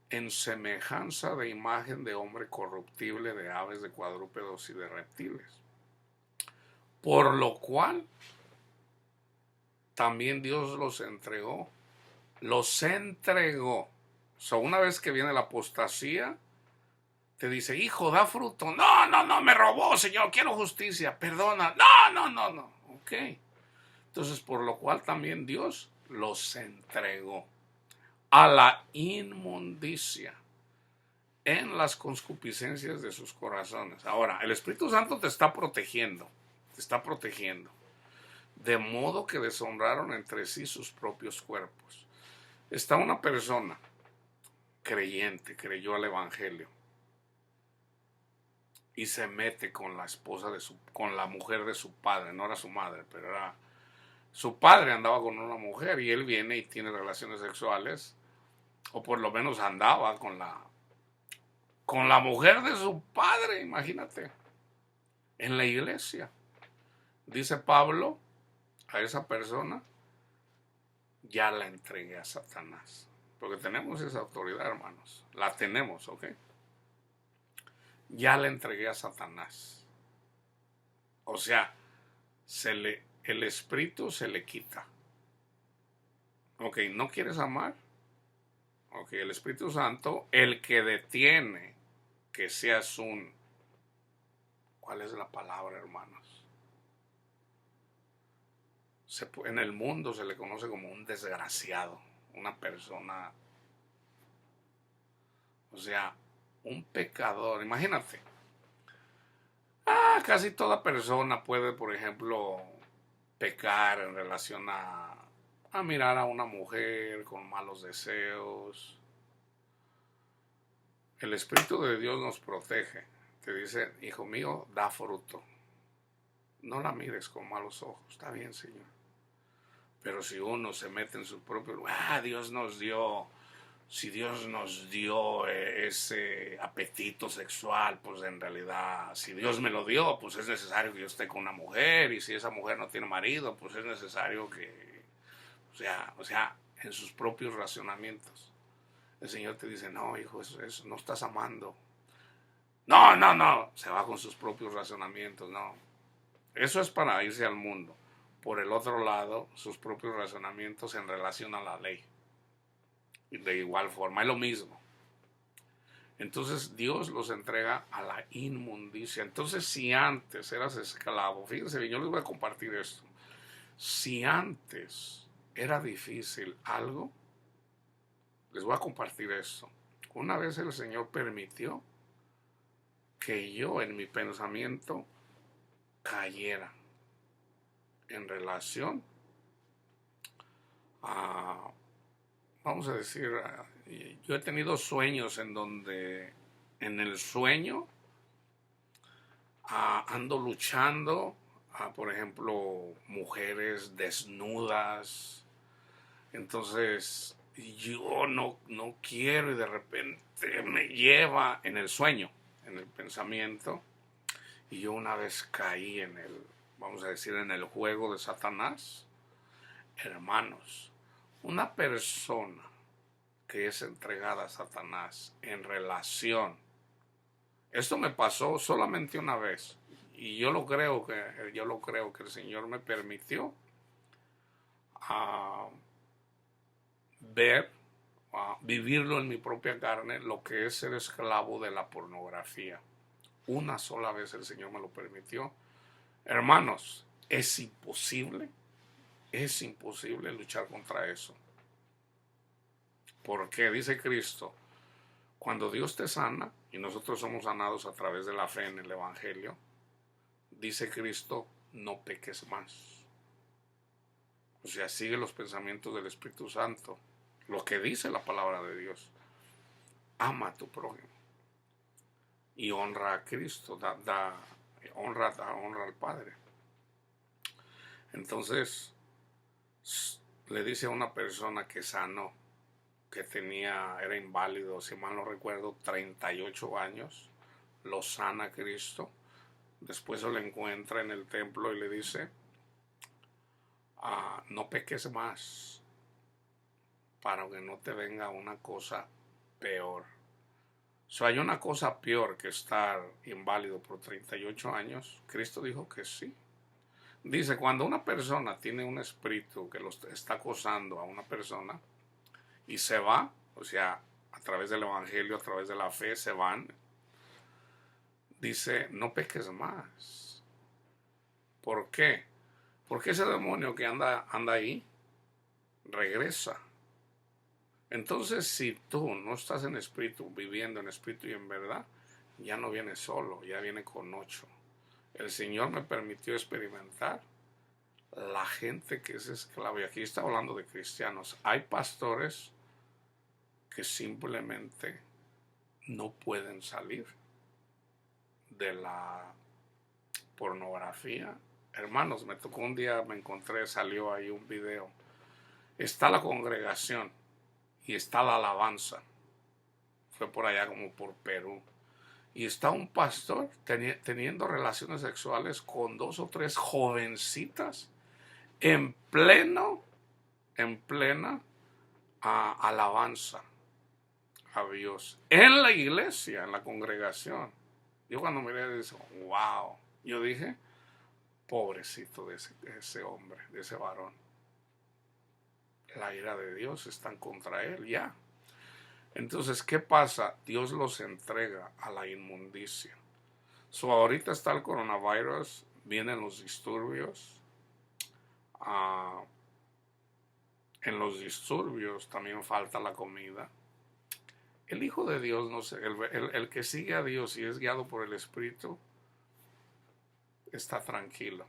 en semejanza de imagen de hombre corruptible, de aves, de cuadrúpedos y de reptiles. Por lo cual también Dios los entregó. Los entregó. So, una vez que viene la apostasía, te dice, hijo, da fruto. No, no, no, me robó, Señor, quiero justicia, perdona. No, no, no, no. Ok. Entonces, por lo cual también Dios los entregó a la inmundicia en las concupiscencias de sus corazones. Ahora, el Espíritu Santo te está protegiendo, de modo que deshonraron entre sí sus propios cuerpos. Está una persona creyente, creyó al Evangelio, y se mete con la esposa con la mujer de su padre, no era su madre, pero era su padre, andaba con una mujer y él viene y tiene relaciones sexuales, o por lo menos andaba con la mujer de su padre, imagínate, en la iglesia. Dice Pablo a esa persona, ya la entregué a Satanás. Porque tenemos esa autoridad, hermanos. La tenemos, ¿ok? Ya la entregué a Satanás. O sea, el espíritu se le quita. Ok, ¿no quieres amar? Ok, el Espíritu Santo, el que detiene que seas ¿cuál es la palabra, hermanos? En el mundo se le conoce como un desgraciado, una persona, o sea, un pecador. Imagínate, casi toda persona puede, por ejemplo, pecar en relación a mirar a una mujer con malos deseos. El Espíritu de Dios nos protege. Te dice, hijo mío, da fruto. No la mires con malos ojos. Está bien, Señor. Pero si uno se mete en su propio lugar, Dios nos dio, si Dios nos dio ese apetito sexual, pues en realidad, si Dios me lo dio, pues es necesario que yo esté con una mujer, y si esa mujer no tiene marido, pues es necesario que, o sea, en sus propios racionamientos. El Señor te dice, no, hijo, eso no estás amando. No, no, no, se va con sus propios razonamientos, no. Eso es para irse al mundo. Por el otro lado, sus propios razonamientos en relación a la ley. Y de igual forma, es lo mismo. Entonces Dios los entrega a la inmundicia. Entonces, si antes eras esclavo, fíjense bien, yo les voy a compartir esto. Si antes era difícil algo, les voy a compartir esto. Una vez el Señor permitió que yo en mi pensamiento cayera en relación a, vamos a decir, yo he tenido sueños en donde en el sueño ando luchando por ejemplo, mujeres desnudas. Entonces yo no quiero, y de repente me lleva en el sueño, en el pensamiento, y yo una vez caí vamos a decir, en el juego de Satanás. Hermanos, una persona que es entregada a Satanás en relación Esto me pasó solamente una vez. Y yo lo creo que el Señor me permitió a ver, a vivirlo en mi propia carne, lo que es ser esclavo de la pornografía. Una sola vez el Señor me lo permitió. Hermanos, es imposible luchar contra eso. Porque dice Cristo, cuando Dios te sana, y nosotros somos sanados a través de la fe en el Evangelio, dice Cristo, no peques más. O sea, sigue los pensamientos del Espíritu Santo, lo que dice la palabra de Dios. Ama a tu prójimo y honra a Cristo, honra al Padre. Entonces, le dice a una persona que sanó, que era inválido, si mal no recuerdo, 38 años, lo sana Cristo. Después se lo encuentra en el templo y le dice, no peques más, para que no te venga una cosa peor. Hay una cosa peor que estar inválido por 38 años. Cristo dijo que sí. Dice, cuando una persona tiene un espíritu que lo está acosando a una persona y se va, o sea, a través del Evangelio, a través de la fe, se van, dice, no peques más. ¿Por qué? Porque ese demonio que anda ahí, regresa. Entonces, si tú no estás en espíritu, viviendo en espíritu y en verdad, ya no viene solo, ya viene con 8. El Señor me permitió experimentar la gente que es esclava. Y aquí está hablando de cristianos. Hay pastores que simplemente no pueden salir de la pornografía. Hermanos, me tocó un día, salió ahí un video. Está la congregación y está la alabanza. Fue por allá como por Perú. Y está un pastor teniendo relaciones sexuales con 2 o 3 jovencitas en plena alabanza a Dios. En la iglesia, en la congregación. Yo cuando miré dije, wow. Yo dije, pobrecito de ese hombre, de ese varón. La ira de Dios está en contra él ya. Entonces, ¿qué pasa? Dios los entrega a la inmundicia. Ahorita está el coronavirus, vienen los disturbios. En los disturbios también falta la comida. El Hijo de Dios, no sé, el que sigue a Dios y es guiado por el Espíritu, está tranquilo.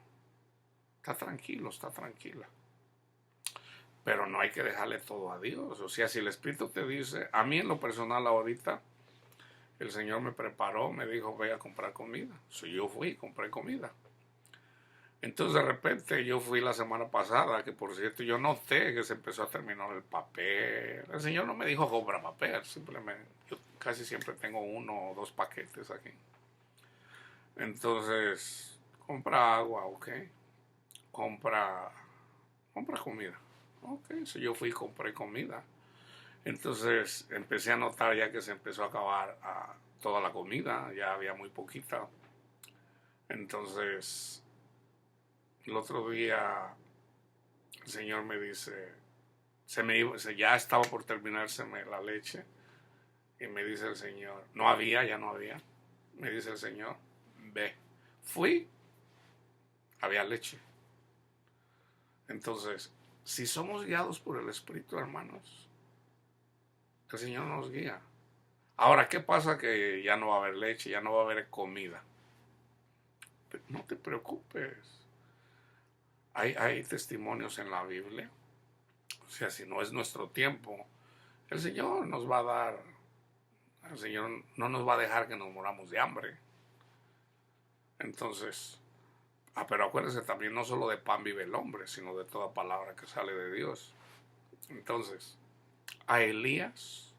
Está tranquilo, está tranquila. Pero no hay que dejarle todo a Dios. O sea, si el Espíritu te dice, a mí en lo personal ahorita, el Señor me preparó, me dijo, ve a comprar comida. Yo fui y compré comida. Entonces de repente yo fui la semana pasada, que por cierto yo noté que se empezó a terminar el papel. El Señor no me dijo compra papel, simplemente yo casi siempre tengo 1 o 2 paquetes aquí. Entonces, compra agua, ok. Compra comida. Ok, yo fui y compré comida. Entonces empecé a notar ya que se empezó a acabar toda la comida, ya había muy poquita. Entonces, el otro día el Señor me dice, ya estaba por terminárseme la leche, y me dice el Señor, ya no había. Me dice el Señor, ve. Fui, había leche. Entonces, si somos guiados por el Espíritu, hermanos, el Señor nos guía. Ahora, ¿qué pasa? Que ya no va a haber leche, ya no va a haber comida. Pero no te preocupes. Hay testimonios en la Biblia. O sea, si no es nuestro tiempo, el Señor nos va a dar, el Señor no nos va a dejar que nos moramos de hambre. Entonces, pero acuérdense también, no solo de pan vive el hombre, sino de toda palabra que sale de Dios. Entonces, a Elías,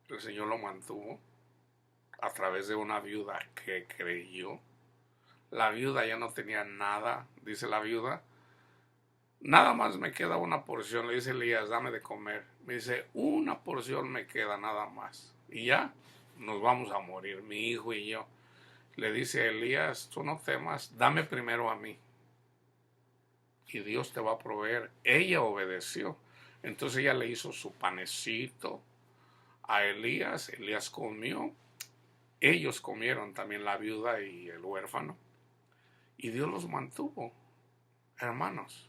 el Señor lo mantuvo a través de una viuda que creyó. La viuda ya no tenía nada, dice la viuda. Nada más me queda una porción, le dice Elías, dame de comer. Me dice, una porción me queda nada más. Y ya nos vamos a morir, mi hijo y yo. le dice a Elías, tú no temas, dame primero a mí y Dios te va a proveer. Ella obedeció. Entonces ella le hizo su panecito a Elías, Elías comió, ellos comieron también, la viuda y el huérfano, y Dios los mantuvo. Hermanos,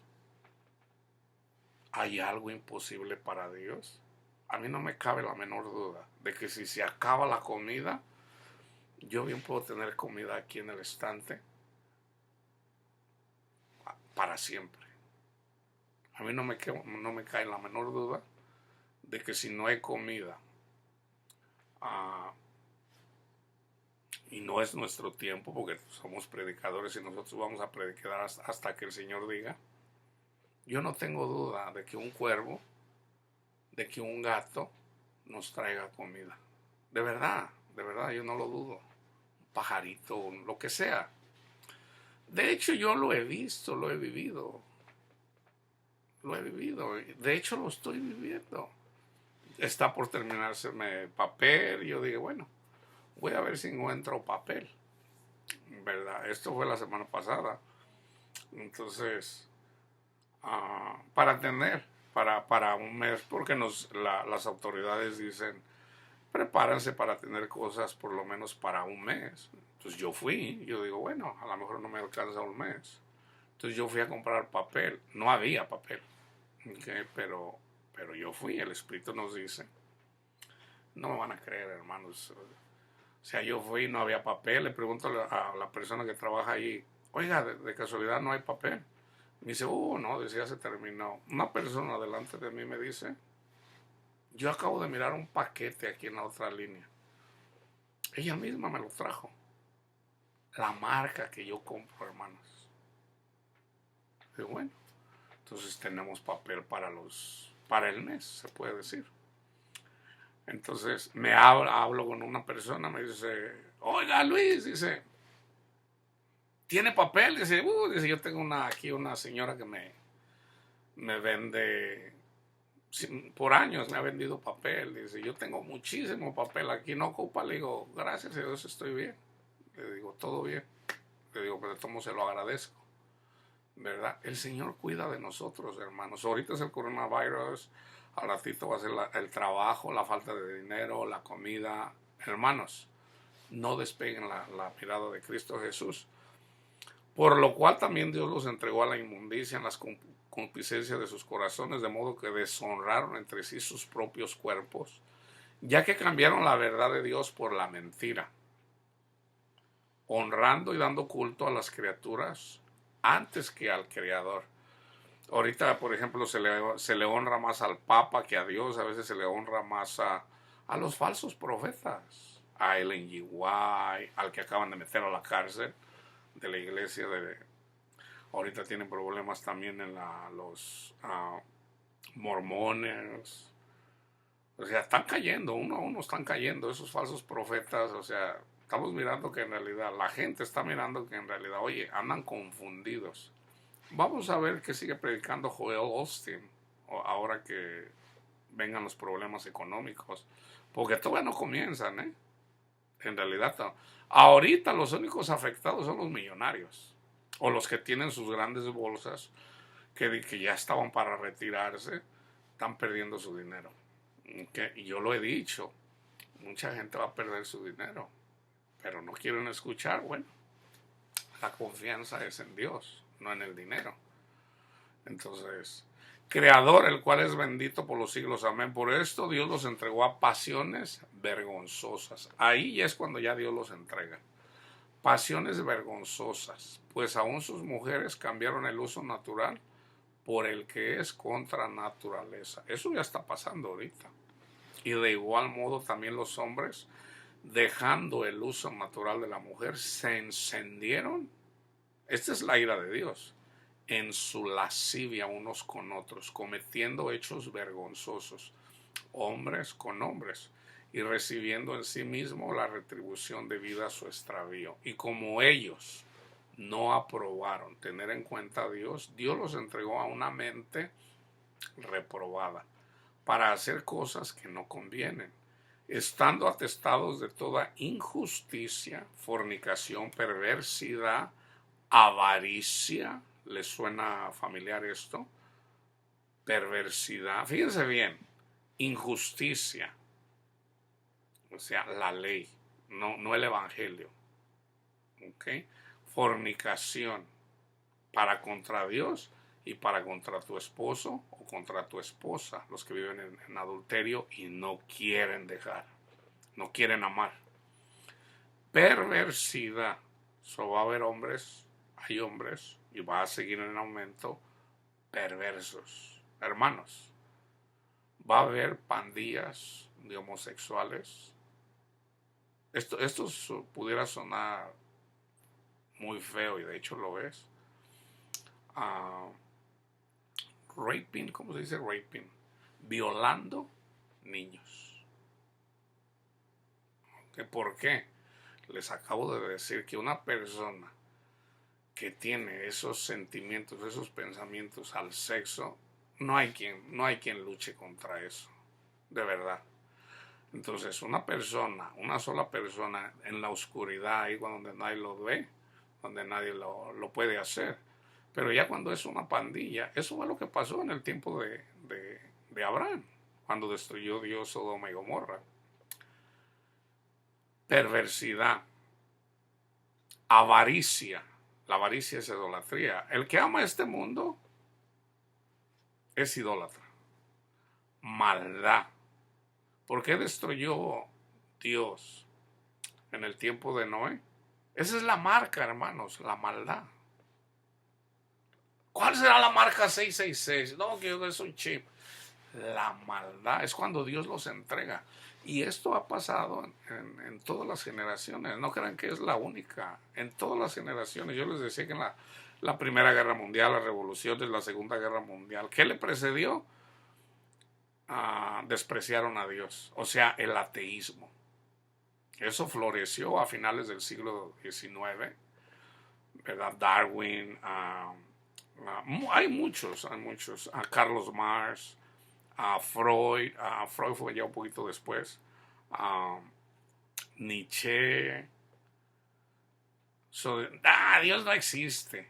¿hay algo imposible para Dios? A mí no me cabe la menor duda de que si se acaba la comida, yo bien puedo tener comida aquí en el estante para siempre. A mí no me cae la menor duda de que si no hay comida, uh, y no es nuestro tiempo, porque somos predicadores y nosotros vamos a predicar hasta que el Señor diga, yo no tengo duda de que un cuervo, de que un gato nos traiga comida. De verdad, yo no lo dudo. Un pajarito, lo que sea. De hecho, yo lo he visto, lo he vivido. Lo he vivido. De hecho, lo estoy viviendo. Está por terminarse el papel. Y yo dije, bueno, voy a ver si encuentro papel. ¿Verdad? Esto fue la semana pasada. Entonces, para un mes, porque las autoridades dicen, prepárense para tener cosas por lo menos para un mes. Entonces yo fui, yo digo, bueno, a lo mejor no me alcanza un mes. Entonces yo fui a comprar papel, no había papel, ¿okay? Pero yo fui, el Espíritu nos dice, no me van a creer, hermanos. O sea, yo fui y no había papel, le pregunto a la persona que trabaja allí, oiga, de casualidad no hay papel. Me dice, no, decía, se terminó. Una persona delante de mí me dice, yo acabo de mirar un paquete aquí en la otra línea. Ella misma me lo trajo. La marca que yo compro, hermanos. Y bueno, entonces tenemos papel para el mes, se puede decir. Entonces hablo con una persona, me dice, oiga Luis, dice, ¿tiene papel? Dice, yo tengo aquí una señora que me vende, por años me ha vendido papel. Dice, yo tengo muchísimo papel aquí, no ocupa. Le digo, gracias a Dios estoy bien. Le digo, todo bien. Le digo, pero tomo se lo agradezco. ¿Verdad? El Señor cuida de nosotros, hermanos. Ahorita es el coronavirus, al ratito va a ser el trabajo, la falta de dinero, la comida. Hermanos, no despeguen la mirada de Cristo Jesús. Por lo cual también Dios los entregó a la inmundicia en las concupiscencias de sus corazones, de modo que deshonraron entre sí sus propios cuerpos, ya que cambiaron la verdad de Dios por la mentira, honrando y dando culto a las criaturas antes que al Creador. Ahorita, por ejemplo, se le honra más al Papa que a Dios, a veces se le honra más a los falsos profetas, a Ellen G. White, al que acaban de meter a la cárcel de la iglesia ahorita tienen problemas también en los mormones. O sea, están cayendo, uno a uno están cayendo esos falsos profetas. O sea, estamos mirando que en realidad, la gente está mirando que en realidad, oye, andan confundidos. Vamos a ver qué sigue predicando Joel Osteen ahora que vengan los problemas económicos. Porque todavía no comienzan, ¿eh? En realidad, ahorita los únicos afectados son los millonarios. O los que tienen sus grandes bolsas, que ya estaban para retirarse, están perdiendo su dinero. Y yo lo he dicho, mucha gente va a perder su dinero, pero no quieren escuchar. Bueno, la confianza es en Dios, no en el dinero. Entonces, Creador, el cual es bendito por los siglos, amén. Por esto Dios los entregó a pasiones vergonzosas. Ahí ya es cuando ya Dios los entrega. Pasiones vergonzosas, pues aún sus mujeres cambiaron el uso natural por el que es contra naturaleza. Eso ya está pasando ahorita. Y de igual modo también los hombres, dejando el uso natural de la mujer, se encendieron. Esta es la ira de Dios. En su lascivia unos con otros, cometiendo hechos vergonzosos, hombres con hombres, y recibiendo en sí mismo la retribución debida a su extravío. Y como ellos no aprobaron tener en cuenta a Dios, Dios los entregó a una mente reprobada para hacer cosas que no convienen, estando atestados de toda injusticia, fornicación, perversidad, avaricia. ¿Les suena familiar esto? Perversidad. Fíjense bien, injusticia, o sea, la ley, no el evangelio. ¿Ok? Fornicación, para contra Dios y para contra tu esposo o contra tu esposa, los que viven en adulterio y no quieren dejar, no quieren amar. Perversidad, so va a haber hombres, hay hombres y va a seguir en aumento perversos, hermanos. Va a haber pandillas de homosexuales. Esto pudiera sonar muy feo y de hecho lo es. Raping, ¿cómo se dice raping? Violando niños. ¿Por qué? Les acabo de decir que una persona que tiene esos sentimientos, esos pensamientos al sexo, no hay quien luche contra eso, de verdad. Entonces, una sola persona en la oscuridad, ahí donde nadie lo ve, donde nadie lo puede hacer. Pero ya cuando es una pandilla, eso fue lo que pasó en el tiempo de Abraham, cuando destruyó Dios Sodoma y Gomorra. Perversidad, avaricia. La avaricia es idolatría. El que ama este mundo es idólatra. Maldad. ¿Por qué destruyó Dios en el tiempo de Noé? Esa es la marca, hermanos, la maldad. ¿Cuál será la marca 666? No, que es un chip. La maldad es cuando Dios los entrega. Y esto ha pasado en todas las generaciones. No crean que es la única. En todas las generaciones. Yo les decía que en la Primera Guerra Mundial, la revolución de la Segunda Guerra Mundial, ¿qué le precedió? Despreciaron a Dios. O sea, el ateísmo. Eso floreció a finales del siglo XIX. ¿Verdad? Darwin. Hay muchos. Carlos Marx. Freud. Freud fue ya un poquito después. Nietzsche. Dios no existe.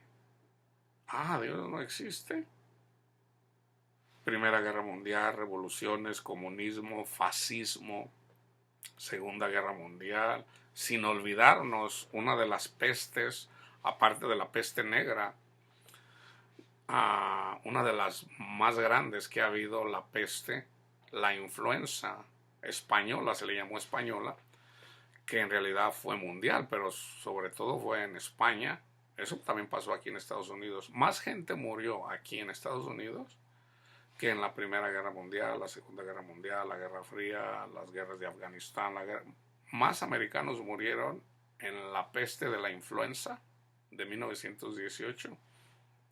Dios no existe. Primera Guerra Mundial, revoluciones, comunismo, fascismo, Segunda Guerra Mundial, sin olvidarnos una de las pestes, aparte de la peste negra, una de las más grandes que ha habido, la peste, la influenza española, se le llamó española, que en realidad fue mundial, pero sobre todo fue en España. Eso también pasó aquí en Estados Unidos. Más gente murió aquí en Estados Unidos que en la Primera Guerra Mundial, la Segunda Guerra Mundial, la Guerra Fría, las guerras de Afganistán. Más americanos murieron en la peste de la influenza de 1918,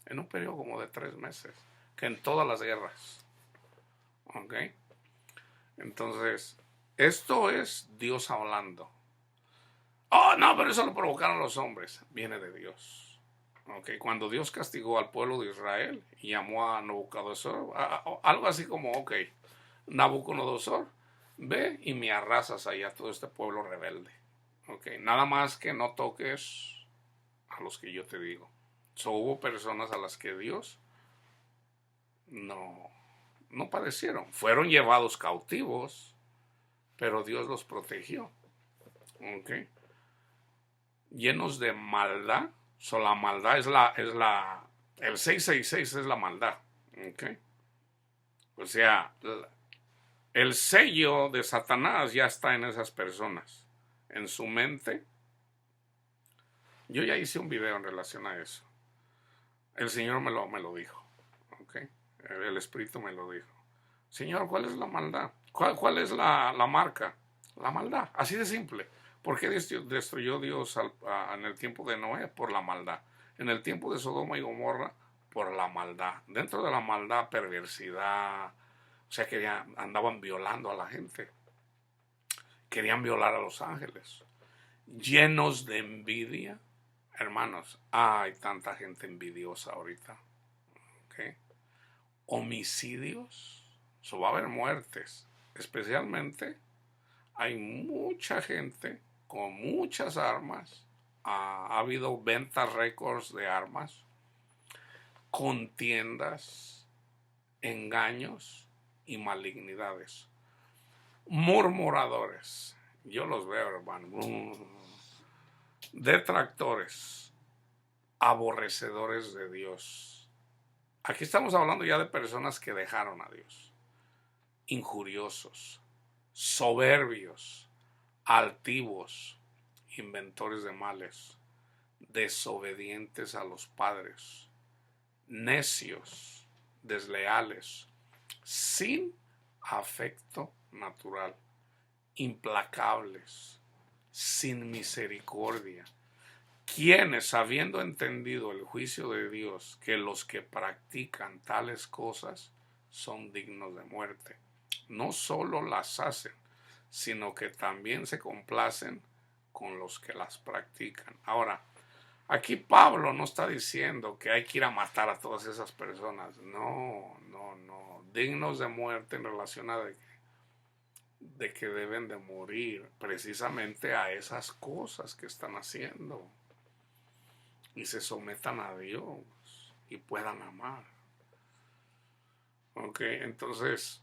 en un periodo como de 3 meses, que en todas las guerras. ¿Ok? Entonces, esto es Dios hablando. No, pero eso lo provocaron los hombres. Viene de Dios. Okay. Cuando Dios castigó al pueblo de Israel y llamó a Nabucodonosor, algo así como, Nabucodonosor, ve y me arrasas ahí a todo este pueblo rebelde. Okay. Nada más que no toques a los que yo te digo. Hubo personas a las que Dios no padecieron. Fueron llevados cautivos, pero Dios los protegió. Okay. Llenos de maldad. La maldad el 666 es la maldad. ¿Okay? O sea, el sello de Satanás ya está en esas personas, en su mente. Yo ya hice un video en relación a eso. El Señor me lo dijo. ¿Okay? El Espíritu me lo dijo. Señor, ¿cuál es la maldad? ¿Cuál es la marca? La maldad, así de simple. ¿Por qué destruyó Dios en el tiempo de Noé? Por la maldad. En el tiempo de Sodoma y Gomorra, por la maldad. Dentro de la maldad, perversidad. O sea, que ya andaban violando a la gente. Querían violar a los ángeles. Llenos de envidia. Hermanos, hay tanta gente envidiosa ahorita. ¿Okay? Homicidios. Va a haber muertes. Especialmente hay mucha gente con muchas armas. Ha habido ventas récords de armas, contiendas, engaños y malignidades. Murmuradores, yo los veo, hermano. Detractores, aborrecedores de Dios. Aquí estamos hablando ya de personas que dejaron a Dios. Injuriosos, soberbios, altivos, inventores de males, desobedientes a los padres, necios, desleales, sin afecto natural, implacables, sin misericordia, quienes, habiendo entendido el juicio de Dios, que los que practican tales cosas son dignos de muerte, no solo las hacen, sino que también se complacen con los que las practican. Ahora, aquí Pablo no está diciendo que hay que ir a matar a todas esas personas. No. Dignos de muerte en relación a de que deben de morir precisamente a esas cosas que están haciendo. Y se sometan a Dios y puedan amar. Ok, entonces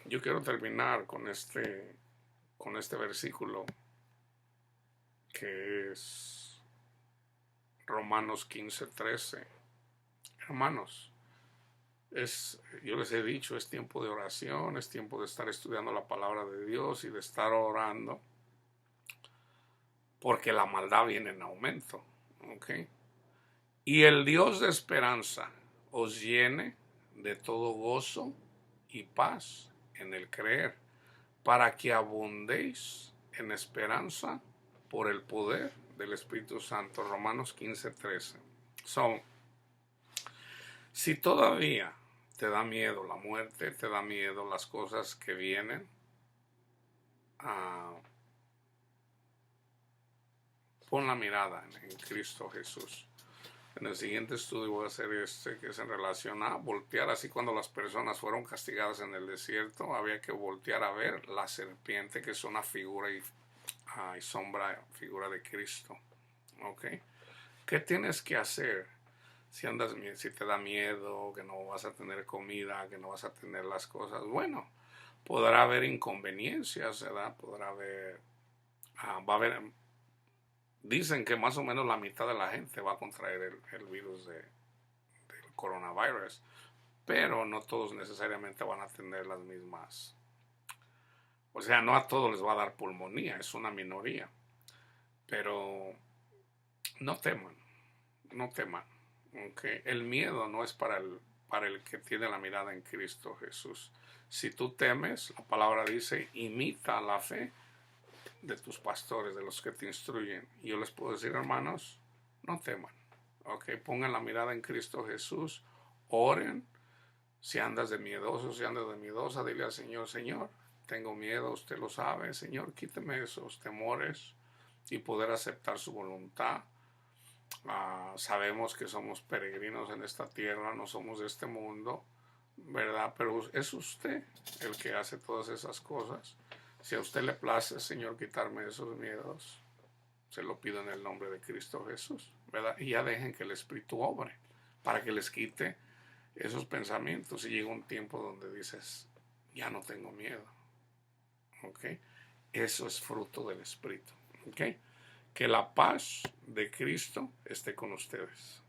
yo quiero terminar con este versículo que es Romanos 15:13. Hermanos, yo les he dicho, es tiempo de oración, es tiempo de estar estudiando la palabra de Dios y de estar orando, porque la maldad viene en aumento. ¿Ok? Y el Dios de esperanza os llene de todo gozo y paz en el creer, para que abundéis en esperanza por el poder del Espíritu Santo. Romanos 15:13. Si todavía te da miedo la muerte, te da miedo las cosas que vienen, pon la mirada en Cristo Jesús. En el siguiente estudio voy a hacer que es en relación a voltear, así cuando las personas fueron castigadas en el desierto, había que voltear a ver la serpiente, que es una figura y sombra, figura de Cristo. ¿Ok? ¿Qué tienes que hacer si te da miedo, que no vas a tener comida, que no vas a tener las cosas? Bueno, podrá haber inconveniencias, ¿verdad? Podrá haber, va a haber, dicen que más o menos la mitad de la gente va a contraer el virus del coronavirus, pero no todos necesariamente van a tener las mismas. O sea, no a todos les va a dar pulmonía, es una minoría. Pero no teman, no teman. Okay. El miedo no es para el que tiene la mirada en Cristo Jesús. Si tú temes, la palabra dice, imita la fe de tus pastores, de los que te instruyen. Y yo les puedo decir, hermanos, no teman. Okay. Pongan la mirada en Cristo Jesús, oren. Si andas de miedoso, si andas de miedosa, dile al Señor, Señor, tengo miedo, usted lo sabe, Señor, quíteme esos temores y poder aceptar su voluntad. Sabemos que somos peregrinos en esta tierra, no somos de este mundo, ¿verdad? Pero es usted el que hace todas esas cosas. Si a usted le place, Señor, quitarme esos miedos, se lo pido en el nombre de Cristo Jesús, ¿verdad? Y ya dejen que el Espíritu obre para que les quite esos pensamientos y llega un tiempo donde dices, ya no tengo miedo. ¿Ok? Eso es fruto del Espíritu. ¿Ok? Que la paz de Cristo esté con ustedes.